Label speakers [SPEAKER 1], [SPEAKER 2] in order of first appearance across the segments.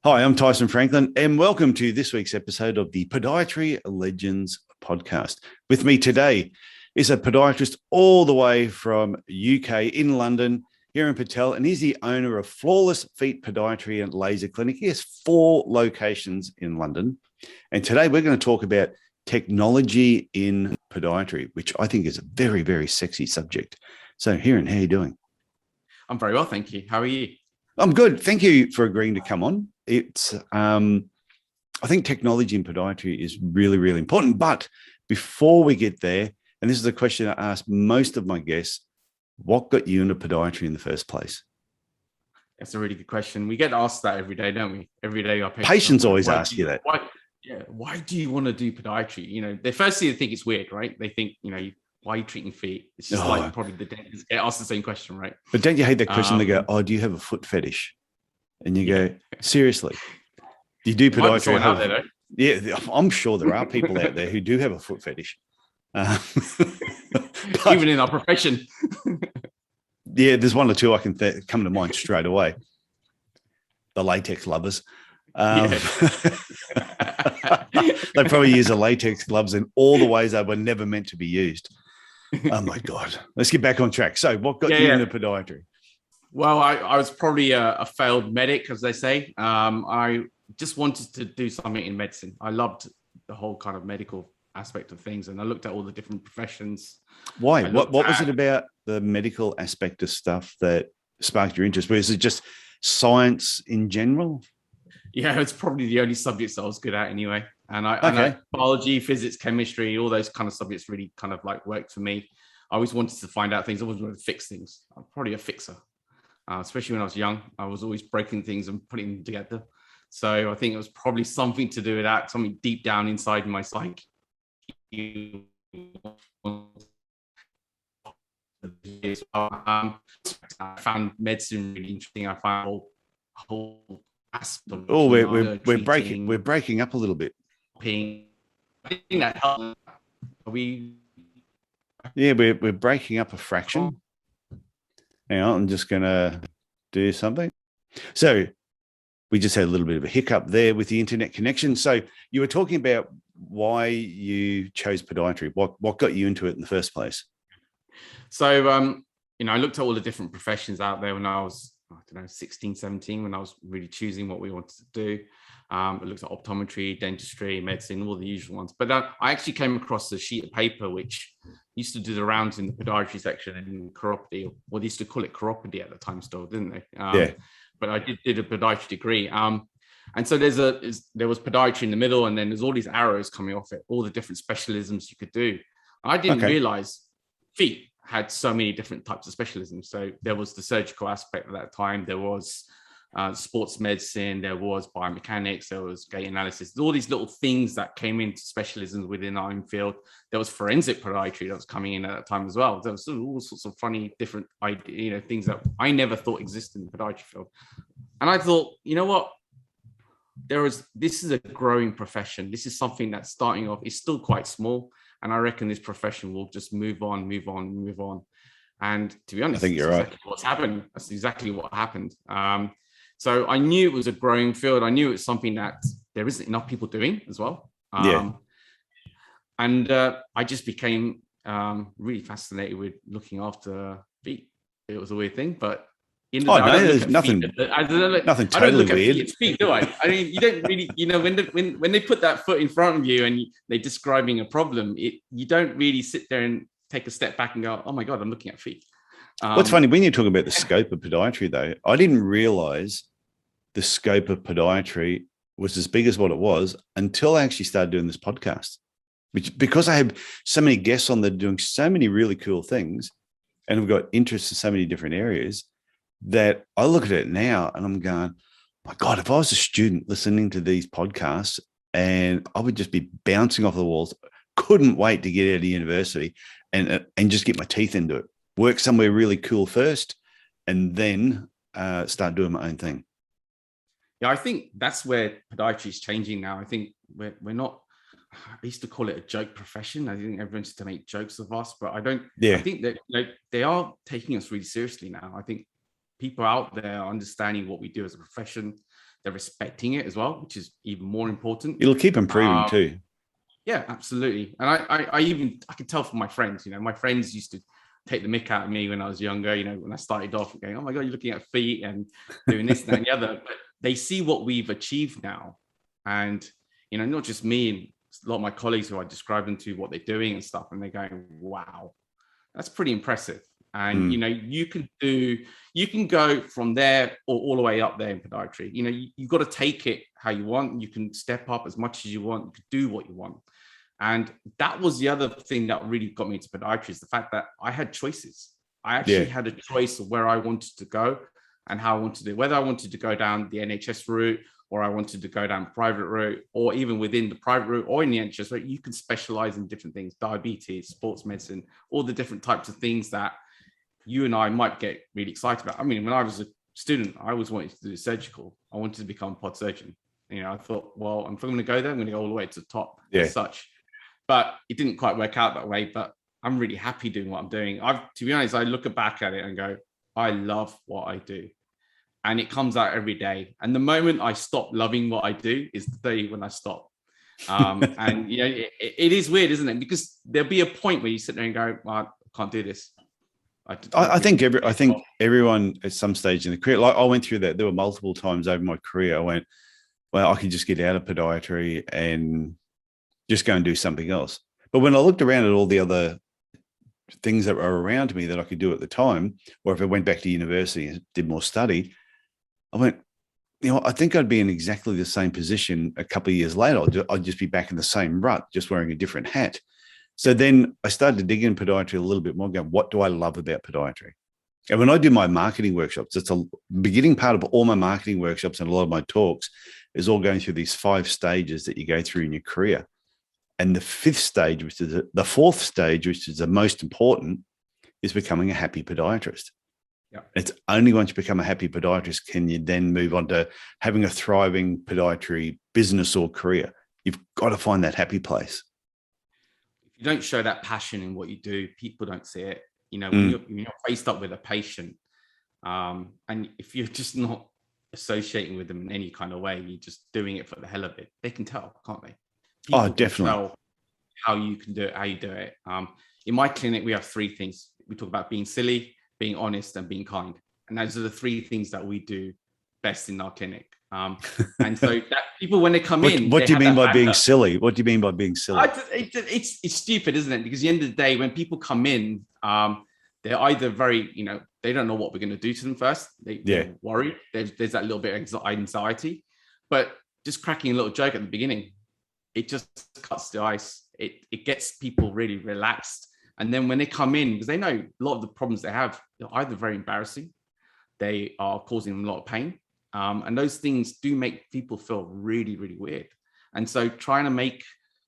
[SPEAKER 1] Hi, I'm Tyson Franklin, and welcome to this week's episode of the Podiatry Legends podcast. With me today is a podiatrist all the way from UK in London, Hiren Patel, and he's the owner of Flawless Feet Podiatry and Laser Clinic. He has 4 locations in London, and today we're going to talk about technology in podiatry, which I think is a very, very sexy subject. So, Hiren, how are you doing?
[SPEAKER 2] I'm very well, thank you. How are you?
[SPEAKER 1] I'm good. Thank you for agreeing to come on. I think technology in podiatry is really, really important. But before we get there, and this is a question I ask most of my guests, what got you into podiatry in the first place?
[SPEAKER 2] That's a really good question. We get asked that every day, don't we? Every day our
[SPEAKER 1] patients always ask you that.
[SPEAKER 2] Why do you want to do podiatry? They firstly think it's weird, right? They think, why are you treating feet? It's just like probably the dentists get asked the same question, right?
[SPEAKER 1] But don't you hate that question? They go, "Oh, do you have a foot fetish?" And you go, "Seriously, do you do podiatry?"
[SPEAKER 2] Out there,
[SPEAKER 1] yeah, I'm sure there are people out there who do have a foot fetish,
[SPEAKER 2] even in our profession.
[SPEAKER 1] Yeah, there's one or two I can come to mind straight away. The latex lovers. They probably use the latex gloves in all the ways they were never meant to be used. Oh my God. Let's get back on track. So what got you into podiatry?
[SPEAKER 2] Well, I was probably a failed medic, as they say. I just wanted to do something in medicine. I loved the whole kind of medical aspect of things. And I looked at all the different professions.
[SPEAKER 1] Why? What was it about the medical aspect of stuff that sparked your interest? Was it just science in general?
[SPEAKER 2] Yeah, it's probably the only subjects that I was good at anyway. And I know biology, physics, chemistry, all those kind of subjects really kind of like worked for me. I always wanted to find out things. I always wanted to fix things. I'm probably a fixer, especially when I was young. I was always breaking things and putting them together. So I think it was probably something to do with that, something deep down inside my psyche. I found medicine really interesting. I found whole aspect.
[SPEAKER 1] Oh, we're breaking up a little bit.
[SPEAKER 2] I think that helped.
[SPEAKER 1] Yeah, we're breaking up a fraction. Hang on, I'm just gonna do something. So we just had a little bit of a hiccup there with the internet connection. So you were talking about why you chose podiatry. What got you into it in the first place?
[SPEAKER 2] So I looked at all the different professions out there when I was 16, 17, when I was really choosing what we wanted to do. I looked at optometry, dentistry, medicine, all the usual ones. But I actually came across a sheet of paper which used to do the rounds in the podiatry section in chiropody, or they used to call it chiropody at the time still, didn't they?
[SPEAKER 1] Yeah.
[SPEAKER 2] But I did a podiatry degree. And so there was podiatry in the middle, and then there's all these arrows coming off it, all the different specialisms you could do. I didn't realize feet had so many different types of specialisms. So there was the surgical aspect at that time. There was sports medicine. There was biomechanics. There was gait analysis. All these little things that came into specialisms within our own field. There was forensic podiatry that was coming in at that time as well. There was all sorts of funny, different things that I never thought existed in the podiatry field. And I thought, you know what? This is a growing profession. This is something that's starting off. It's still quite small. And I reckon this profession will just move on. And to be honest,
[SPEAKER 1] I think you're right.
[SPEAKER 2] Exactly what's happening. That's exactly what happened. So I knew it was a growing field. I knew it's something that there isn't enough people doing as well. And I just became really fascinated with looking after feet. It was a weird thing, but
[SPEAKER 1] there's nothing totally weird.
[SPEAKER 2] It's feet, do I? I mean, you don't really, when they put that foot in front of you and they're describing a problem, you don't really sit there and take a step back and go, "Oh my God, I'm looking at feet."
[SPEAKER 1] What's funny, when you're talking about the scope of podiatry, though, I didn't realize the scope of podiatry was as big as what it was until I actually started doing this podcast. Because I have so many guests on there doing so many really cool things, and we've got interests in so many different areas, that I look at it now and I'm going, my God, if I was a student listening to these podcasts, and I would just be bouncing off the walls, couldn't wait to get out of university and just get my teeth into it, work somewhere really cool first, and then start doing my own thing.
[SPEAKER 2] Yeah, I think that's where podiatry is changing now. I think we're not, I used to call it a joke profession. I think everyone used to make jokes of us, but I don't. I think that they are taking us really seriously now. I think people out there are understanding what we do as a profession. they're respecting it as well, which is even more important.
[SPEAKER 1] It'll keep improving too.
[SPEAKER 2] Yeah, absolutely. And I could tell from my friends, my friends used to take the mick out of me when I was younger, when I started off going, oh my God, you're looking at feet and doing this, that, and the other. But they see what we've achieved now. And, not just me, and a lot of my colleagues who I describe them to what they're doing and stuff. And they're going, wow, that's pretty impressive. And, you can go from there or all the way up there in podiatry. You've got to take it how you want. You can step up as much as you want. You can do what you want. And that was the other thing that really got me into podiatry, is the fact that I had choices. I actually had a choice of where I wanted to go and how I wanted to do it, whether I wanted to go down the NHS route or I wanted to go down private route, or even within the private route or in the NHS route, you can specialize in different things, diabetes, sports medicine, all the different types of things that you and I might get really excited about. I mean, when I was a student, I always wanted to do surgical. I wanted to become a pod surgeon. I thought, well, if I'm going to go there, I'm going to go all the way to the top as such. But it didn't quite work out that way. But I'm really happy doing what I'm doing. To be honest, I look back at it and go, I love what I do. And it comes out every day. And the moment I stop loving what I do is the day when I stop. And it is weird, isn't it? Because there'll be a point where you sit there and go, well, I can't do this.
[SPEAKER 1] I think everyone at some stage in the career, like I went through that. There were multiple times over my career I went, well, I could just get out of podiatry and just go and do something else. But when I looked around at all the other things that were around me that I could do at the time, or if I went back to university and did more study, I went, I think I'd be in exactly the same position a couple of years later. I'd just be back in the same rut, just wearing a different hat. So then I started to dig in podiatry a little bit more, going, what do I love about podiatry? And when I do my marketing workshops, it's a beginning part of all my marketing workshops and a lot of my talks is all going through these 5 stages that you go through in your career. And the 5th stage, which is the 4th stage, which is the most important, is becoming a happy podiatrist. Yeah. It's only once you become a happy podiatrist can you then move on to having a thriving podiatry business or career. You've got to find that happy place.
[SPEAKER 2] If you don't show that passion in what you do, people don't see it. When you're faced up with a patient, and if you're just not associating with them in any kind of way, you're just doing it for the hell of it, they can tell, can't they? People
[SPEAKER 1] definitely.
[SPEAKER 2] Can tell how you can do it, how you do it. In my clinic, we have 3 things. We talk about being silly, being honest, and being kind. And those are the 3 things that we do best in our clinic. And so that people, when they come in,
[SPEAKER 1] what do you mean by being silly? What do you mean by being silly?
[SPEAKER 2] It's stupid, isn't it? Because at the end of the day, when people come in, they're either very, they don't know what we're going to do to them first. They're worried. There's that little bit of anxiety, but just cracking a little joke at the beginning, it just cuts the ice. It gets people really relaxed. And then when they come in, because they know a lot of the problems they have, they're either very embarrassing, they are causing them a lot of pain. And those things do make people feel really, really weird. And so trying to make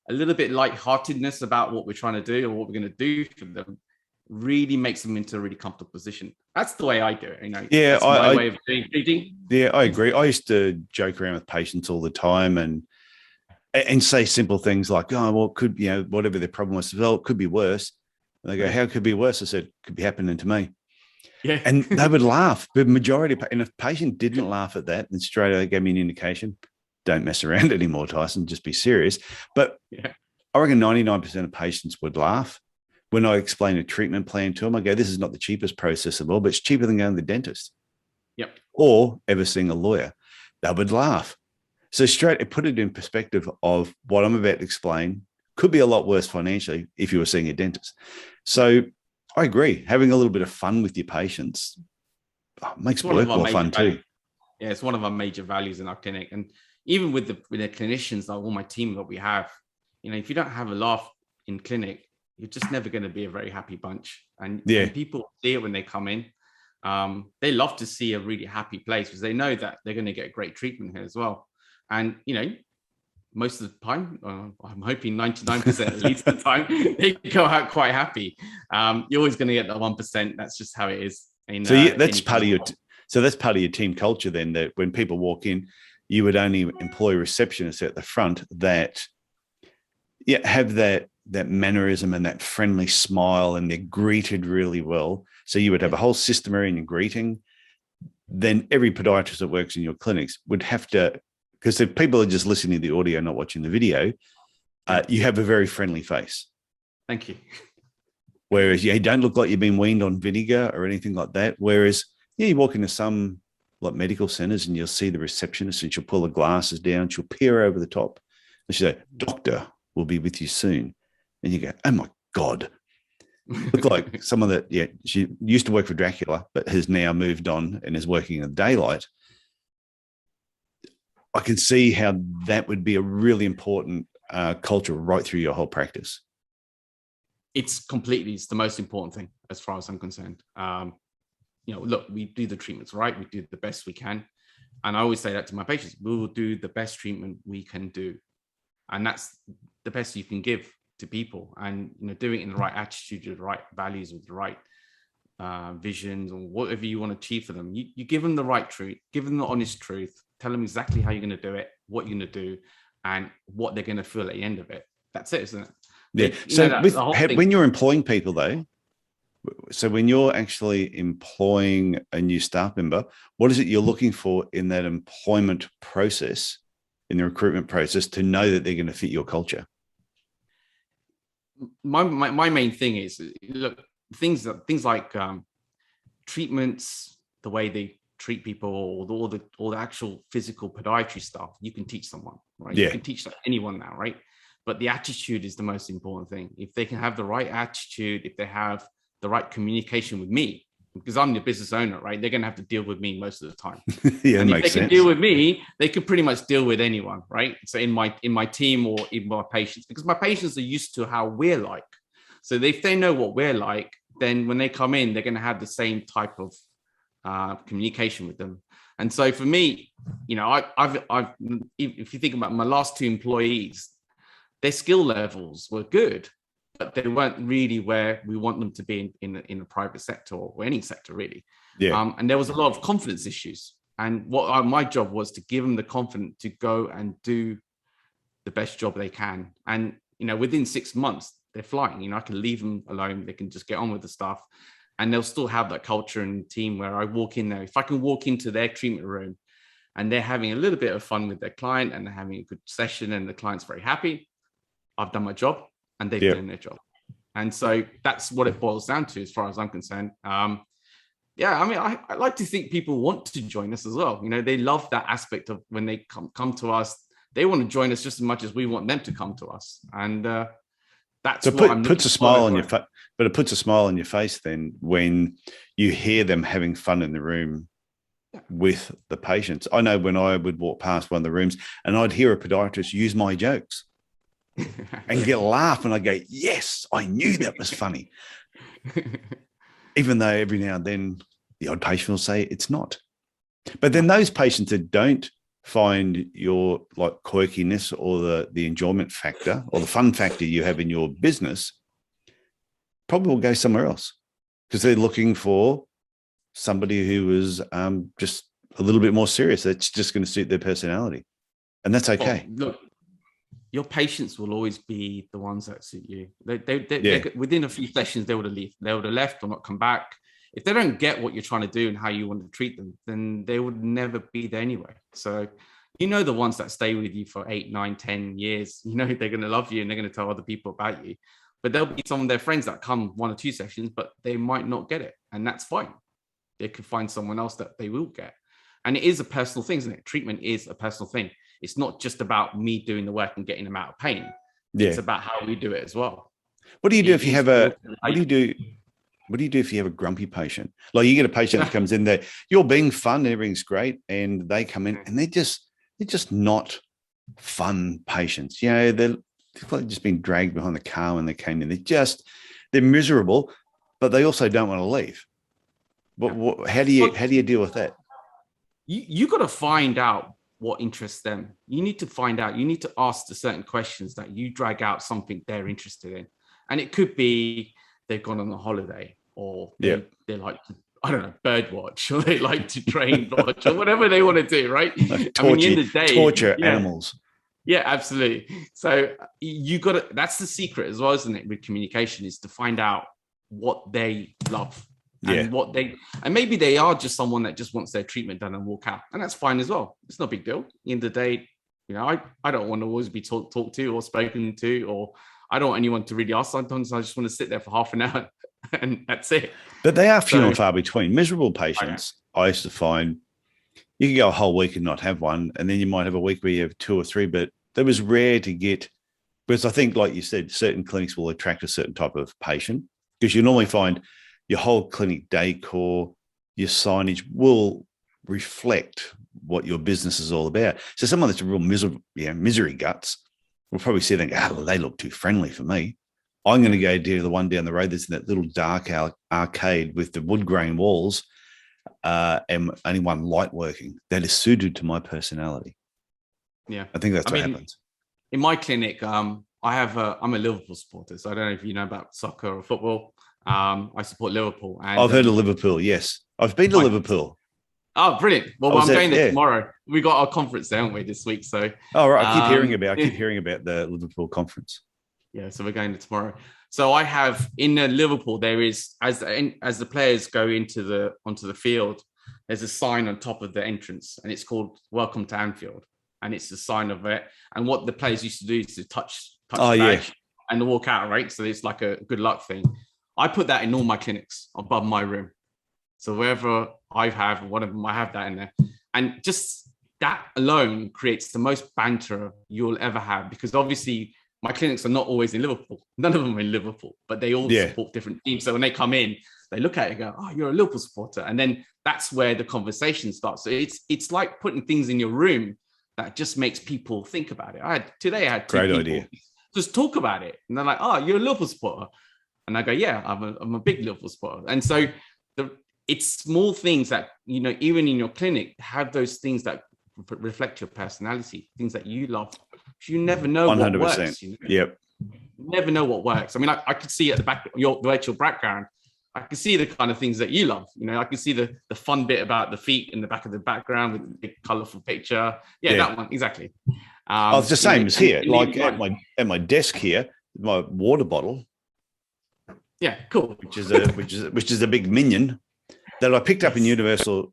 [SPEAKER 2] a little bit lightheartedness about what we're trying to do or what we're going to do for them really makes them into a really comfortable position. That's the way I do it. That's my way of doing treating.
[SPEAKER 1] Yeah, I agree. I used to joke around with patients all the time and say simple things like, oh, well, it could, whatever their problem was, well, it could be worse. And they go, how could it be worse? I said, could be happening to me.
[SPEAKER 2] Yeah.
[SPEAKER 1] And they would laugh. The majority of, and if a patient didn't laugh at that, then straight away they gave me an indication, don't mess around anymore, Tyson, just be serious. But I reckon 99% of patients would laugh. When I explain a treatment plan to them, I go, this is not the cheapest process of all, but it's cheaper than going to the dentist.
[SPEAKER 2] Yep.
[SPEAKER 1] Or ever seeing a lawyer. They would laugh. So it put it in perspective of what I'm about to explain could be a lot worse financially if you were seeing a dentist. So I agree. Having a little bit of fun with your patients makes work more fun too.
[SPEAKER 2] Yeah, it's one of our major values in our clinic. And even with the clinicians, like all my team that we have, if you don't have a laugh in clinic, you're just never going to be a very happy bunch. And people see it when they come in. They love to see a really happy place because they know that they're going to get great treatment here as well. And, most of the time, I'm hoping 99% at least of the time, they go out quite happy. You're always going to get that 1%. That's just how it is.
[SPEAKER 1] That's part of your team culture then, that when people walk in, you would only employ receptionists at the front that have that mannerism and that friendly smile, and they're greeted really well. So you would have a whole system around your greeting. then every podiatrist that works in your clinics would have to, because if people are just listening to the audio, not watching the video, you have a very friendly face.
[SPEAKER 2] Thank you.
[SPEAKER 1] Whereas you don't look like you've been weaned on vinegar or anything like that. Whereas, you walk into some like medical centers and you'll see the receptionist and she'll pull the glasses down, she'll peer over the top and she'll say, "Doctor will be with you soon." And you go, "Oh my God." Look like someone that, she used to work for Dracula, but has now moved on and is working in the daylight. I can see how that would be a really important culture right through your whole practice.
[SPEAKER 2] It's the most important thing as far as I'm concerned. Look, we do the treatments right. We do the best we can. And I always say that to my patients, we will do the best treatment we can do. And that's the best you can give to people. And, doing it in the right attitude, with the right values, with the right visions, or whatever you want to achieve for them. You give them the right truth, give them the honest truth, tell them exactly how you're going to do it, what you're going to do, and what they're going to feel at the end of it. That's it, isn't it?
[SPEAKER 1] Yeah. So when you're employing people though, so when you're actually employing a new staff member, what is it you're looking for in that employment process, in the recruitment process, to know that they're going to fit your culture?
[SPEAKER 2] My main thing is, look, things like treatments, the way they treat people, or the actual physical podiatry stuff, you can teach someone, right?
[SPEAKER 1] Yeah.
[SPEAKER 2] You can teach anyone now, right? But the attitude is the most important thing. If they can have the right attitude, if they have the right communication with me, because I'm the business owner, right? They're going to have to deal with me most of the time.
[SPEAKER 1] Yeah,
[SPEAKER 2] and if they can deal with me, they can pretty much deal with anyone, right? So in my team or in my patients, because my patients are used to how we're like. So if they know what we're like, then when they come in, they're going to have the same type of communication with them. And so for me, I've if you think about my last 2 employees, their skill levels were good, but they weren't really where we want them to be in the private sector or any sector really.
[SPEAKER 1] Yeah.
[SPEAKER 2] And there was a lot of confidence issues. And what my job was to give them the confidence to go and do the best job they can. And, within 6 months, they're flying. I can leave them alone. They can just get on with the stuff. And they'll still have that culture and team where I walk in there. If I can walk into their treatment room and they're having a little bit of fun with their client and they're having a good session and the client's very happy, I've done my job and they've done their job. And so that's what it boils down to as far as I'm concerned. I like to think people want to join us as well. They love that aspect of when they come to us, they want to join us just as much as we want them to come to us. And that's
[SPEAKER 1] so
[SPEAKER 2] what
[SPEAKER 1] puts a smile on your face. But it puts a smile on your face then when you hear them having fun in the room with the patients. I know when I would walk past one of the rooms and I'd hear a podiatrist use my jokes and get a laugh, and I go, "Yes, I knew that was funny." Even though every now and then the odd patient will say it's not. But then those patients that don't find your quirkiness or the enjoyment factor or the fun factor you have in your business probably will go somewhere else because they're looking for somebody who is just a little bit more serious. That's just going to suit their personality. And that's okay.
[SPEAKER 2] Well, look, your patients will always be the ones that suit you. They within a few sessions, they would have left or not come back. If they don't get what you're trying to do and how you want to treat them, then they would never be there anyway. So, the ones that stay with you for 8, 9, 10 years, they're going to love you and they're going to tell other people about you. But there'll be some of their friends that come 1 or 2 sessions, but they might not get it. And that's fine. They could find someone else that they will get. And it is a personal thing, isn't it? Treatment is a personal thing. It's not just about me doing the work and getting them out of pain. Yeah. It's about how we do it as well.
[SPEAKER 1] What do you do if you have what do you do if you have a grumpy patient? Like you get a patient that comes in there, you're being fun, everything's great, and they come in and they're just not fun patients. They've just been dragged behind the car when they came in. They're miserable, but they also don't want to leave. But how do you deal with that?
[SPEAKER 2] You got to find out what interests them. You need to ask the certain questions that you drag out something they're interested in. And it could be they've gone on a holiday or they like to, I don't know, bird watch, or they like to train watch or whatever they want to do, right?
[SPEAKER 1] Torture animals.
[SPEAKER 2] Yeah, absolutely. So that's the secret as well, isn't it? With communication is to find out what they love and what they, and maybe they are just someone that just wants their treatment done and walk out, and that's fine as well. It's no big deal. At the end of the day, I don't want to always be talked to or spoken to, or I don't want anyone to really ask. Sometimes I just want to sit there for half an hour and that's it.
[SPEAKER 1] But they are few and far between. Miserable patients, I used to find you could go a whole week and not have one, and then you might have a week where you have 2 or 3, but that was rare to get, because I think, like you said, certain clinics will attract a certain type of patient, because you normally find your whole clinic decor, your signage will reflect what your business is all about. So someone that's a real misery guts will probably see them, they look too friendly for me. I'm going to go to the one down the road that's in that little dark arcade with the wood grain walls and only one light working that is suited to my personality.
[SPEAKER 2] Yeah.
[SPEAKER 1] I think that's what happens.
[SPEAKER 2] In my clinic, I'm a Liverpool supporter. So I don't know if you know about soccer or football. I support Liverpool. And
[SPEAKER 1] I've heard of Liverpool, yes. I've been to Liverpool.
[SPEAKER 2] Oh, brilliant. Well, I'm going there tomorrow. We got our conference there, haven't we, this week? So
[SPEAKER 1] right. I keep hearing about the Liverpool conference.
[SPEAKER 2] Yeah, so we're going to tomorrow. So I have in Liverpool, there is, as the players go onto the field, there's a sign on top of the entrance, and it's called "Welcome to Anfield," and it's the sign of it. And what the players used to do is to touch the badge and walk out, right? So it's like a good luck thing. I put that in all my clinics above my room. So wherever I have one of them, I have that in there. And just that alone creates the most banter you'll ever have, because obviously my clinics are not always in Liverpool. None of them are in Liverpool, but they all support different teams. So when they come in, they look at it and go, "Oh, you're a Liverpool supporter." And then that's where the conversation starts. So it's like putting things in your room that just makes people think about it. Today I had 2 people
[SPEAKER 1] idea.
[SPEAKER 2] Just talk about it. And they're like, "Oh, you're a Liverpool supporter." And I go, "Yeah, I'm a big Liverpool supporter." And so it's small things that, even in your clinic, have those things that reflect your personality, things that you love. You never know 100%. What works.
[SPEAKER 1] Yep.
[SPEAKER 2] You never know what works. I mean, I could see at the back your virtual background, I could see the kind of things that you love. I could see the fun bit about the feet in the back of the background with the big colorful picture. Yeah, that one exactly.
[SPEAKER 1] It's the same as here. Like at my desk here, my water bottle.
[SPEAKER 2] Yeah, cool.
[SPEAKER 1] Which is a big minion that I picked up at Universal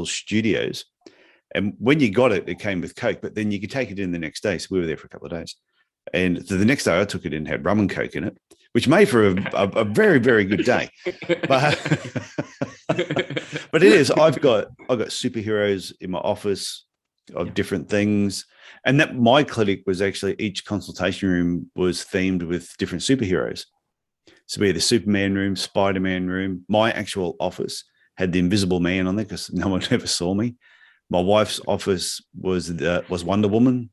[SPEAKER 1] Studios. And when you got it, it came with Coke, but then you could take it in the next day. So we were there for a couple of days. And so the next day I took it in, had rum and Coke in it, which made for a very, very good day. But it is, I've got superheroes in my office of different things. And that my clinic was actually, each consultation room was themed with different superheroes. So we had the Superman room, Spider-Man room. My actual office had the Invisible Man on there because no one ever saw me. My wife's office was Wonder Woman.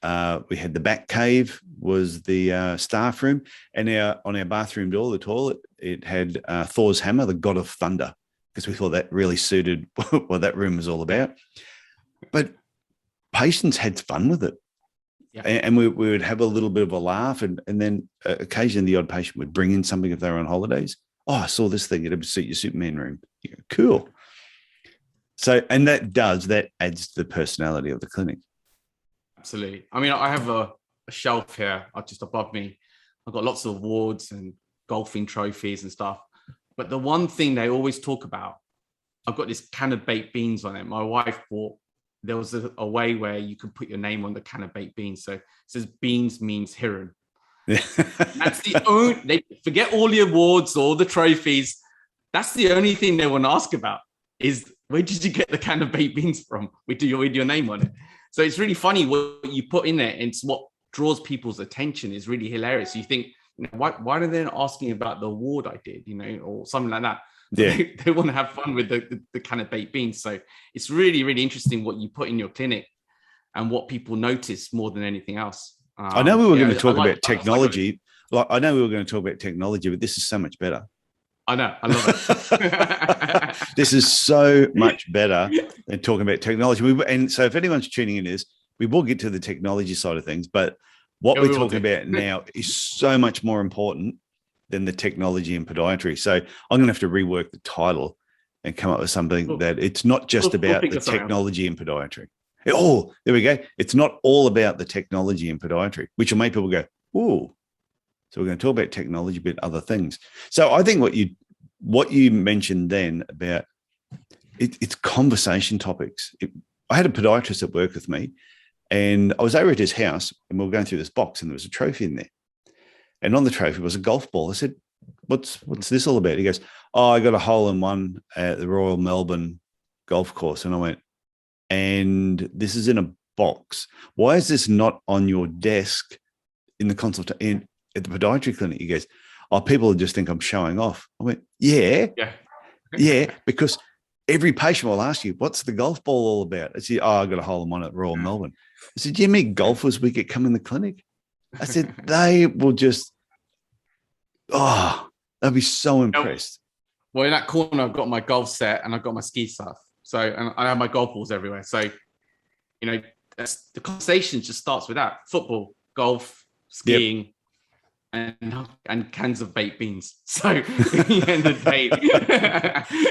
[SPEAKER 1] We had the Bat Cave was the staff room, and on our bathroom door, the toilet, it had Thor's hammer, the God of Thunder, because we thought that really suited what that room was all about. But patients had fun with it. Yeah. And we would have a little bit of a laugh, and then occasionally the odd patient would bring in something if they were on holidays. "Oh, I saw this thing. It'd suit your Superman room." You go, "Cool." So, and that adds to the personality of the clinic.
[SPEAKER 2] Absolutely. I mean, I have a shelf here just above me. I've got lots of awards and golfing trophies and stuff. But the one thing they always talk about, I've got this can of baked beans on it. My wife bought. There was a way where you can put your name on the can of baked beans. So it says beans means Hiren. That's the only, they forget all the awards, all the trophies. That's the only thing they want to ask about is, where did you get the can of baked beans from with your name on it? So it's really funny what you put in there, and it's what draws people's attention is really hilarious. You think, why are they not asking about the award I did, or something like that? Yeah. They want to have fun with the kind of baked beans. So it's really, really interesting what you put in your clinic and what people notice more than anything else.
[SPEAKER 1] I know we were going to talk about technology. I know we were going to talk about technology, but this is so much better.
[SPEAKER 2] I know. I love it.
[SPEAKER 1] This is so much better than talking about technology. And so if anyone's tuning in, we will get to the technology side of things, but what we're talking about now is so much more important than the technology in podiatry. So I'm going to have to rework the title and come up with something that it's not just about the technology in podiatry. Oh, there we go. It's not all about the technology in podiatry, which will make people go, "Ooh." So we're going to talk about technology, but other things. So I think what you what you mentioned then about it's conversation topics. I had a podiatrist at work with me, and I was over at his house, and we were going through this box, and there was a trophy in there. And on the trophy was a golf ball. I said, what's this all about? He goes, oh, I got a hole in one at the Royal Melbourne golf course. And I went, and this is in a box. Why is this not on your desk in the consult at the podiatry clinic? He goes, oh, people just think I'm showing off. I went, yeah, because every patient will ask you, what's the golf ball all about? I said, oh, I got a hole in one at Royal Melbourne. I said, do you mean golfers we get come in the clinic? I said, they will just, they'll be so impressed.
[SPEAKER 2] Well, in that corner, I've got my golf set and I've got my ski stuff. So, and I have my golf balls everywhere. So, the conversation just starts with that: football, golf, skiing, and cans of baked beans. So, at the end of the day,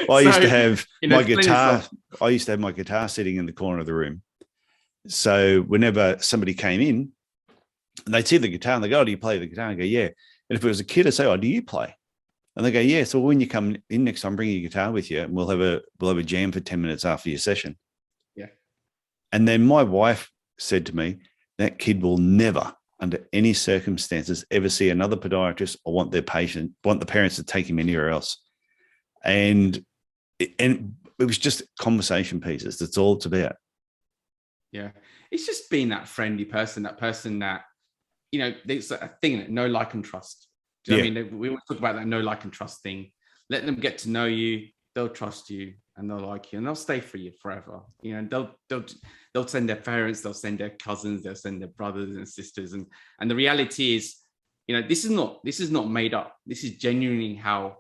[SPEAKER 1] I used to have my guitar. I used to have my guitar sitting in the corner of the room. So, whenever somebody came in, and they'd see the guitar and they go, oh, do you play the guitar? And I go, yeah. And if it was a kid, I'd say, oh, do you play? And they go, yeah. So when you come in next time, bring your guitar with you, and we'll have a jam for 10 minutes after your session.
[SPEAKER 2] Yeah.
[SPEAKER 1] And then my wife said to me, that kid will never, under any circumstances, ever see another podiatrist or want the parents to take him anywhere else. And it was just conversation pieces. That's all it's about.
[SPEAKER 2] Yeah. It's just being that friendly person, that there's a thing that know, like, and trust. Do you know what I mean? We always talk about that know, like, and trust thing. Let them get to know you, they'll trust you, and they'll like you, and they'll stay for you forever. They'll send their parents, they'll send their cousins, they'll send their brothers and sisters. And the reality is, this is not made up. This is genuinely how,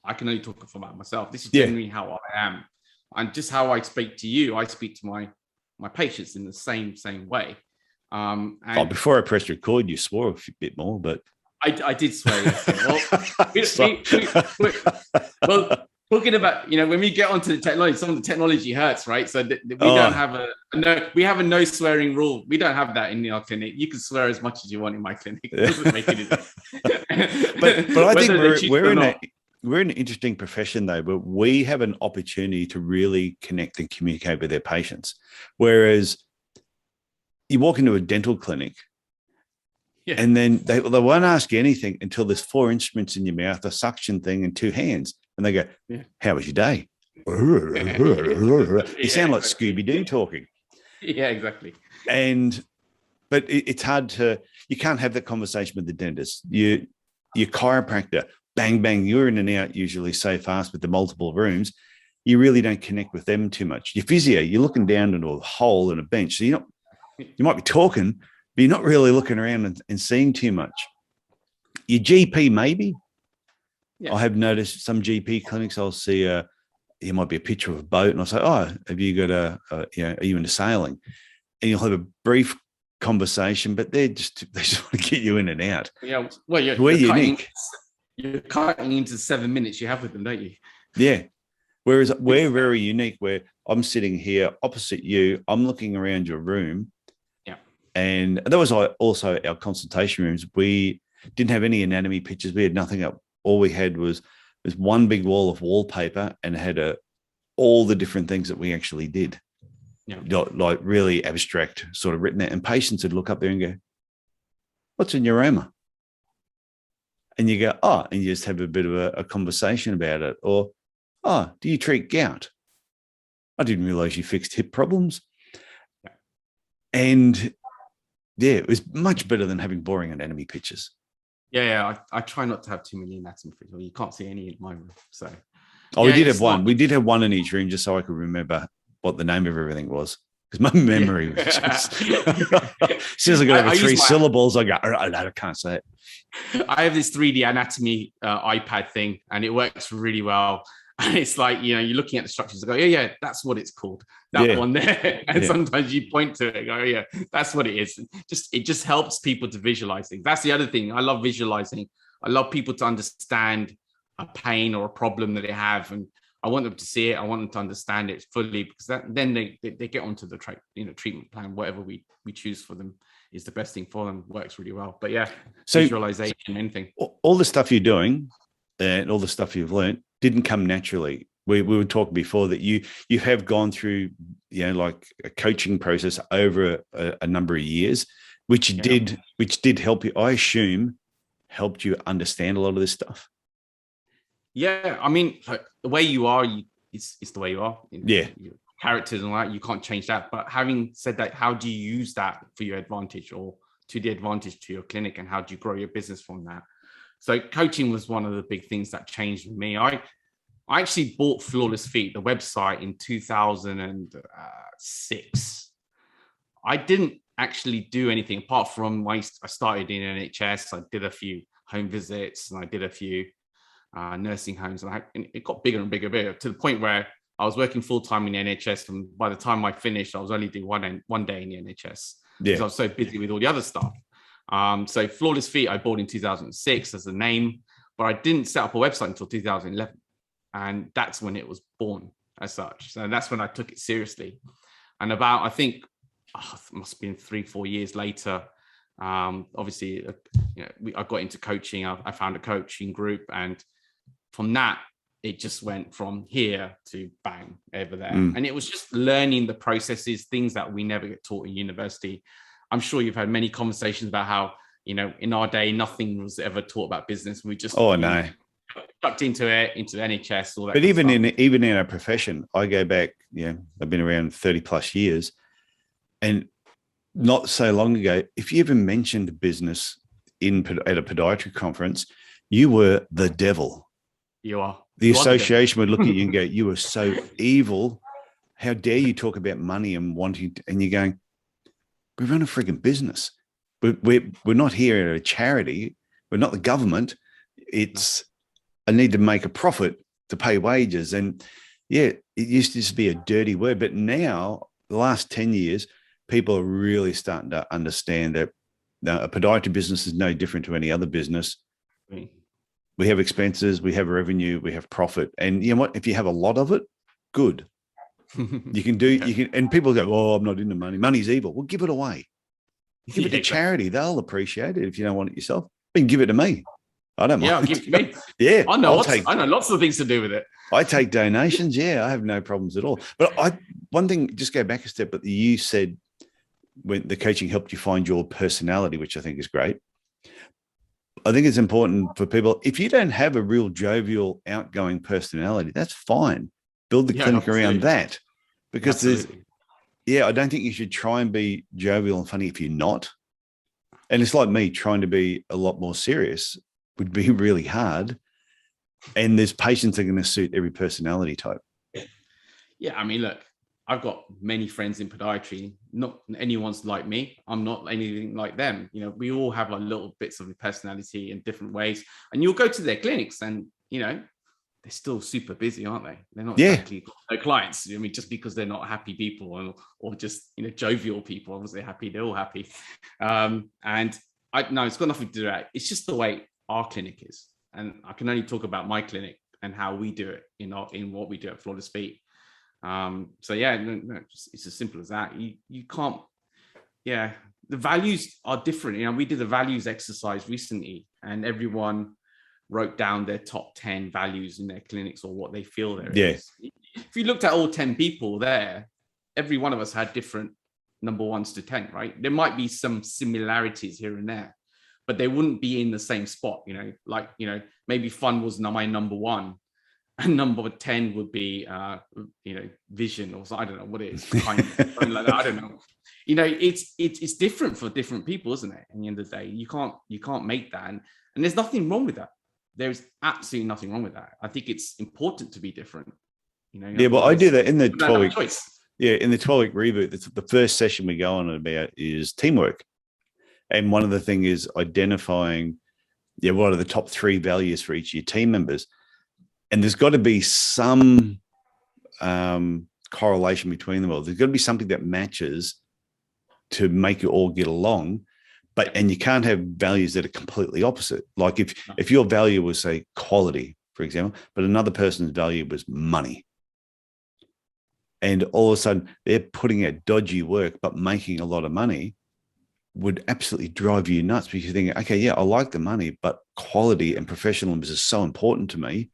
[SPEAKER 2] I can only talk about myself. This is genuinely how I am. And just how I speak to you, I speak to my patients in the same way.
[SPEAKER 1] Before I pressed record, you swore a bit more, but
[SPEAKER 2] I did swear. Well, talking about, when we get onto the technology, some of the technology hurts, right? So we don't have we have a no swearing rule. We don't have that in our clinic. You can swear as much as you want in my clinic. It doesn't make it
[SPEAKER 1] but I think we're in an interesting profession though, but we have an opportunity to really connect and communicate with their patients. Whereas you walk into a dental clinic, and then they won't ask you anything until there's 4 instruments in your mouth, a suction thing, and 2 hands. And they go, how was your day? You sound like Scooby-Doo talking.
[SPEAKER 2] Yeah, exactly.
[SPEAKER 1] But it's hard you can't have that conversation with the dentist. Your chiropractor, bang, bang, you're in and out usually so fast with the multiple rooms. You really don't connect with them too much. Your physio, you're looking down into a hole in a bench. So you might be talking, but you're not really looking around and seeing too much. Your GP, maybe. Yeah. I have noticed some GP clinics, I'll see it might be a picture of a boat, and I'll say, oh, have you got are you into sailing? And you'll have a brief conversation, but they just want to get you in and out.
[SPEAKER 2] Yeah, well,
[SPEAKER 1] we're unique.
[SPEAKER 2] You're cutting into 7 minutes you have with them, don't you?
[SPEAKER 1] Yeah. Whereas we're very unique, where I'm sitting here opposite you, I'm looking around your room.
[SPEAKER 2] Yeah.
[SPEAKER 1] And that was also our consultation rooms. We didn't have any anatomy pictures. We had nothing up. All we had was one big wall of wallpaper, and it had all the different things that we actually did. Yeah. Like really abstract sort of written there. And patients would look up there and go, what's a neuroma? And you go, oh, and you just have a bit of a conversation about it. Or, oh, do you treat gout? I didn't realize you fixed hip problems. Yeah. And yeah, it was much better than having boring anatomy pictures.
[SPEAKER 2] Yeah. I try not to have too many anatomy pictures. You can't see any in my room. So,
[SPEAKER 1] we did have one. We did have one in each room just so I could remember what the name of everything was. Because my memory was just, as soon as I got over 3 syllables, I go, I can't say it.
[SPEAKER 2] I have this 3D anatomy iPad thing, and it works really well. And it's like, you're looking at the structures, I go, yeah, that's what it's called. That one there. And sometimes you point to it and go, yeah, that's what it is. It just helps people to visualize things. That's the other thing. I love visualizing. I love people to understand a pain or a problem that they have. And I want them to see it. I want them to understand it fully, because then they get onto the treatment plan. Whatever we choose for them is the best thing for them. Works really well. But yeah, so visualization, anything.
[SPEAKER 1] All the stuff you're doing and all the stuff you've learned, didn't come naturally. We were talking before that you have gone through, like a coaching process over a number of years, which did help you, I assume, helped you understand a lot of this stuff.
[SPEAKER 2] Yeah, I mean, the way you are, it's the way you are.
[SPEAKER 1] Yeah.
[SPEAKER 2] Your characters and all that, you can't change that. But having said that, how do you use that for your advantage or to the advantage to your clinic, and how do you grow your business from that? So coaching was one of the big things that changed me. I actually bought Flawless Feet, the website, in 2006. I didn't actually do anything apart from I started in NHS. I did a few home visits and I did a few nursing homes, and it got bigger and bigger and bigger to the point where I was working full time in the NHS. And by the time I finished, I was only doing one day in the NHS because I was so busy with all the other stuff. So Flawless Feet I bought in 2006 as a name, but I didn't set up a website until 2011. And that's when it was born as such. So that's when I took it seriously. And about, I think, it must have been 3-4 years later, obviously, I got into coaching. I found a coaching group. And from that, it just went from here to bang, over there. And it was just learning the processes, things that we never get taught in university. I'm sure you've had many conversations about how, in our day, nothing was ever taught about business. We just tucked into NHS, all that.
[SPEAKER 1] But even in our profession, I go back, I've been around 30 plus years, and not so long ago, if you ever mentioned business at a podiatry conference, you were the devil.
[SPEAKER 2] You are.
[SPEAKER 1] The association would look at you and go, "You are so evil. How dare you talk about money and wanting?" And you're going, "We run a frigging business. We're not here at a charity. We're not the government. It's I need to make a profit to pay wages." And it used to just be a dirty word, but now the last 10 years, people are really starting to understand that a podiatry business is no different to any other business. We have expenses, we have revenue, we have profit. And you know what? If you have a lot of it, good. You can, and people go, "Oh, I'm not into money. Money's evil." Well, give it away. Give it to charity. They'll appreciate it if you don't want it yourself. But give it to me. I don't mind.
[SPEAKER 2] Yeah, give it to me.
[SPEAKER 1] Yeah.
[SPEAKER 2] I know lots of things to do with it.
[SPEAKER 1] I take donations. Yeah, I have no problems at all. But one thing, just go back a step, but you said when the coaching helped you find your personality, which I think is great. I think it's important for people, if you don't have a real jovial, outgoing personality, that's fine. Build the clinic around that, because I don't think you should try and be jovial and funny if you're not. And it's like me trying to be a lot more serious would be really hard. And there's patients that are going to suit every personality type.
[SPEAKER 2] Yeah, I mean, look, I've got many friends in podiatry. Not anyone's like me. I'm not anything like them. We all have like little bits of personality in different ways. And you'll go to their clinics and, they're still super busy, aren't they? They're not exactly no clients. I mean, just because they're not happy people or just, jovial people. Obviously they're happy. They're all happy. And it's got nothing to do with that. It's just the way our clinic is. And I can only talk about my clinic and how we do it in what we do at Flawless Feet. It's as simple as that. You can't, the values are different. We did a values exercise recently and everyone wrote down their top 10 values in their clinics or what they feel there is. If you looked at all 10 people there, every one of us had different number 1s to 10, right? There might be some similarities here and there, but they wouldn't be in the same spot, maybe fun was my number 1. And number 10 would be, vision, or I don't know what it is. Kind of, like that. I don't know. It's different for different people, isn't it? At the end of the day, you can't make that, and there's nothing wrong with that. There's absolutely nothing wrong with that. I think it's important to be different.
[SPEAKER 1] Well, I do that in the 12-week. Yeah, in the 12-week reboot, the first session we go on about is teamwork, and one of the things is identifying, what are the top 3 values for each of your team members. And there's got to be some correlation between them all. There's got to be something that matches to make you all get along, and you can't have values that are completely opposite. Like if your value was, say, quality, for example, but another person's value was money, and all of a sudden they're putting out dodgy work but making a lot of money, would absolutely drive you nuts, because you think, okay, I like the money, but quality and professionalism is so important to me.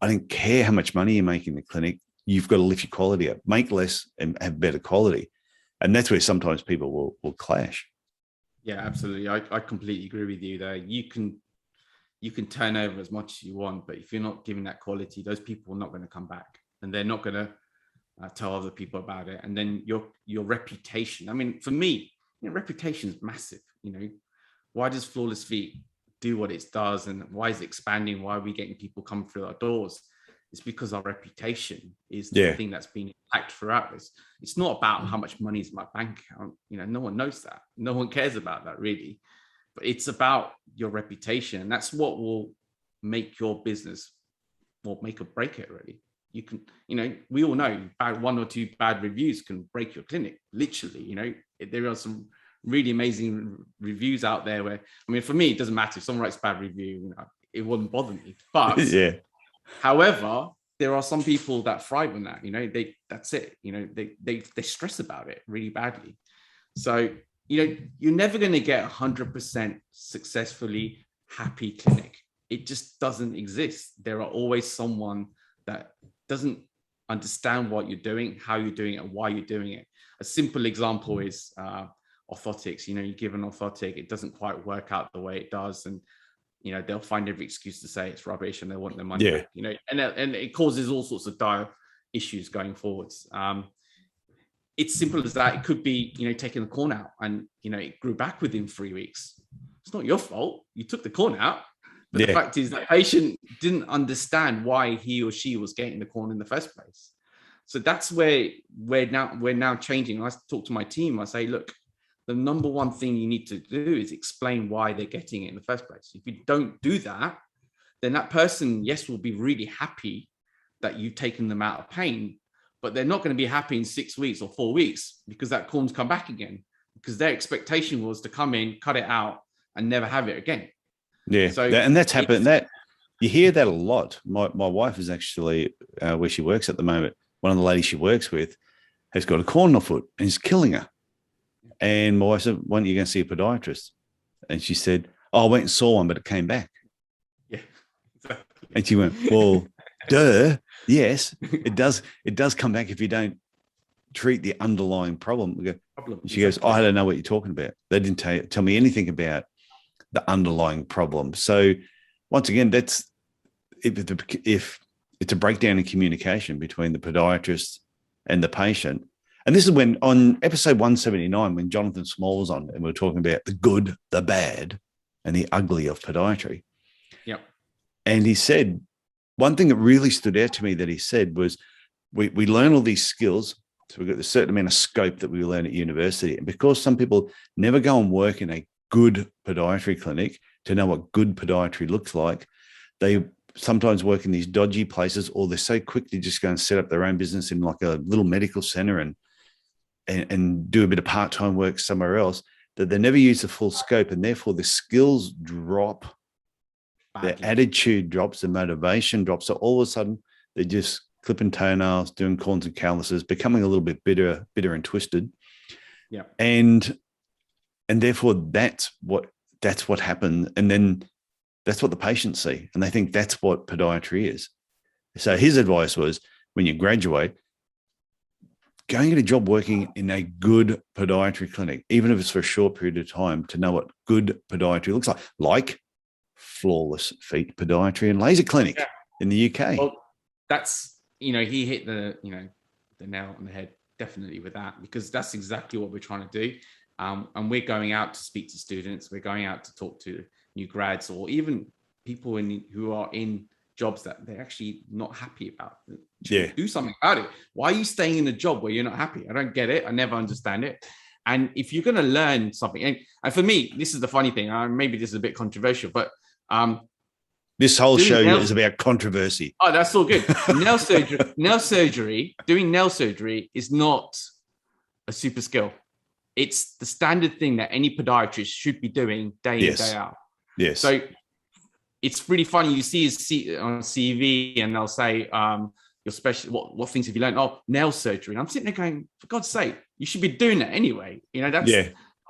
[SPEAKER 1] I don't care how much money you make in the clinic. You've got to lift your quality up, make less and have better quality. And that's where sometimes people will clash.
[SPEAKER 2] Yeah, absolutely. I completely agree with you there. You can turn over as much as you want, but if you're not giving that quality, those people are not going to come back, and they're not going to tell other people about it. And then your reputation. I mean, for me, reputation is massive. Why does Flawless Feet do what it does, and why is it expanding? Why are we getting people come through our doors? It's because our reputation is the thing that's been attacked throughout this. It's not about how much money is in my bank account. No one knows that. No one cares about that, really. But it's about your reputation, and that's what will make your business or make or break it, really. You can, we all know one or two bad reviews can break your clinic, literally. There are some really amazing reviews out there where, for me, it doesn't matter if someone writes a bad review, it wouldn't bother me. But however, there are some people that thrive on that. That's it. They stress about it really badly. So, you're never going to get 100% successfully happy clinic. It just doesn't exist. There are always someone that doesn't understand what you're doing, how you're doing it, and why you're doing it. A simple example is orthotics. You give an orthotic, it doesn't quite work out the way it does, and they'll find every excuse to say it's rubbish and they want their money back. And it causes all sorts of dire issues going forwards. It's simple as that. It could be taking the corn out, and it grew back within 3 weeks. It's not your fault. You took the corn out. But the fact is that patient didn't understand why he or she was getting the corn in the first place. So that's where we're now changing. I talk to my team. I say, look, the number one thing you need to do is explain why they're getting it in the first place. If you don't do that, then that person, yes, will be really happy that you've taken them out of pain, but they're not going to be happy in 6 weeks or 4 weeks because that corn's come back again, because their expectation was to come in, cut it out, and never have it again.
[SPEAKER 1] Yeah, so and that's happened. That you hear that a lot. My wife is actually where she works at the moment. One of the ladies she works with has got a corn in her foot and it's killing her. And my wife said, "When are you going to see a podiatrist?" And she said, "Oh, I went and saw one, but it came back."
[SPEAKER 2] Yeah, exactly.
[SPEAKER 1] And she went, "Well, duh, yes, it does. It does come back if you don't treat the underlying problem." She goes, "Oh, I don't know what you're talking about. They didn't tell me anything about the underlying problem." So once again, that's if it's a breakdown in communication between the podiatrist and the patient. And this is when on episode 179, when Jonathan Small was on, and we were talking about the good, the bad, and the ugly of podiatry.
[SPEAKER 2] Yep.
[SPEAKER 1] And he said, one thing that really stood out to me that he said was, we learn all these skills. So we've got a certain amount of scope that we learn at university. And because some people never go and work in a good podiatry clinic to know what good podiatry looks like, they sometimes work in these dodgy places, or they're so quick to just go and set up their own business in like a little medical center and do a bit of part-time work somewhere else, that they never use the full scope, and therefore the skills drop, their attitude drops, the motivation drops. So all of a sudden they're just clipping toenails, doing corns and calluses, becoming a little bit bitter and twisted.
[SPEAKER 2] Yeah.
[SPEAKER 1] And therefore that's what happened. And then that's what the patients see. And they think that's what podiatry is. So his advice was, when you graduate, go and get a job working in a good podiatry clinic, even if it's for a short period of time, to know what good podiatry looks like Flawless Feet Podiatry and Laser Clinic in the UK.
[SPEAKER 2] Well, that's, he hit the nail on the head, definitely, with that, because that's exactly what we're trying to do. And we're going out to speak to students. We're going out to talk to new grads, or even people who are in jobs that they're actually not happy about. Do something about it. Why are you staying in a job where you're not happy? I don't get it. I never understand it. And if you're going to learn something, and for me, this is the funny thing, maybe this is a bit controversial, but
[SPEAKER 1] this whole show is about controversy.
[SPEAKER 2] Oh, that's all good. Doing nail surgery is not a super skill. It's the standard thing that any podiatrist should be doing day in, day out.
[SPEAKER 1] Yes.
[SPEAKER 2] So it's really funny. You see his on CV, and they'll say, "Your special, what things have you learned?" "Oh, nail surgery." And I'm sitting there going, "For God's sake, you should be doing that anyway." That's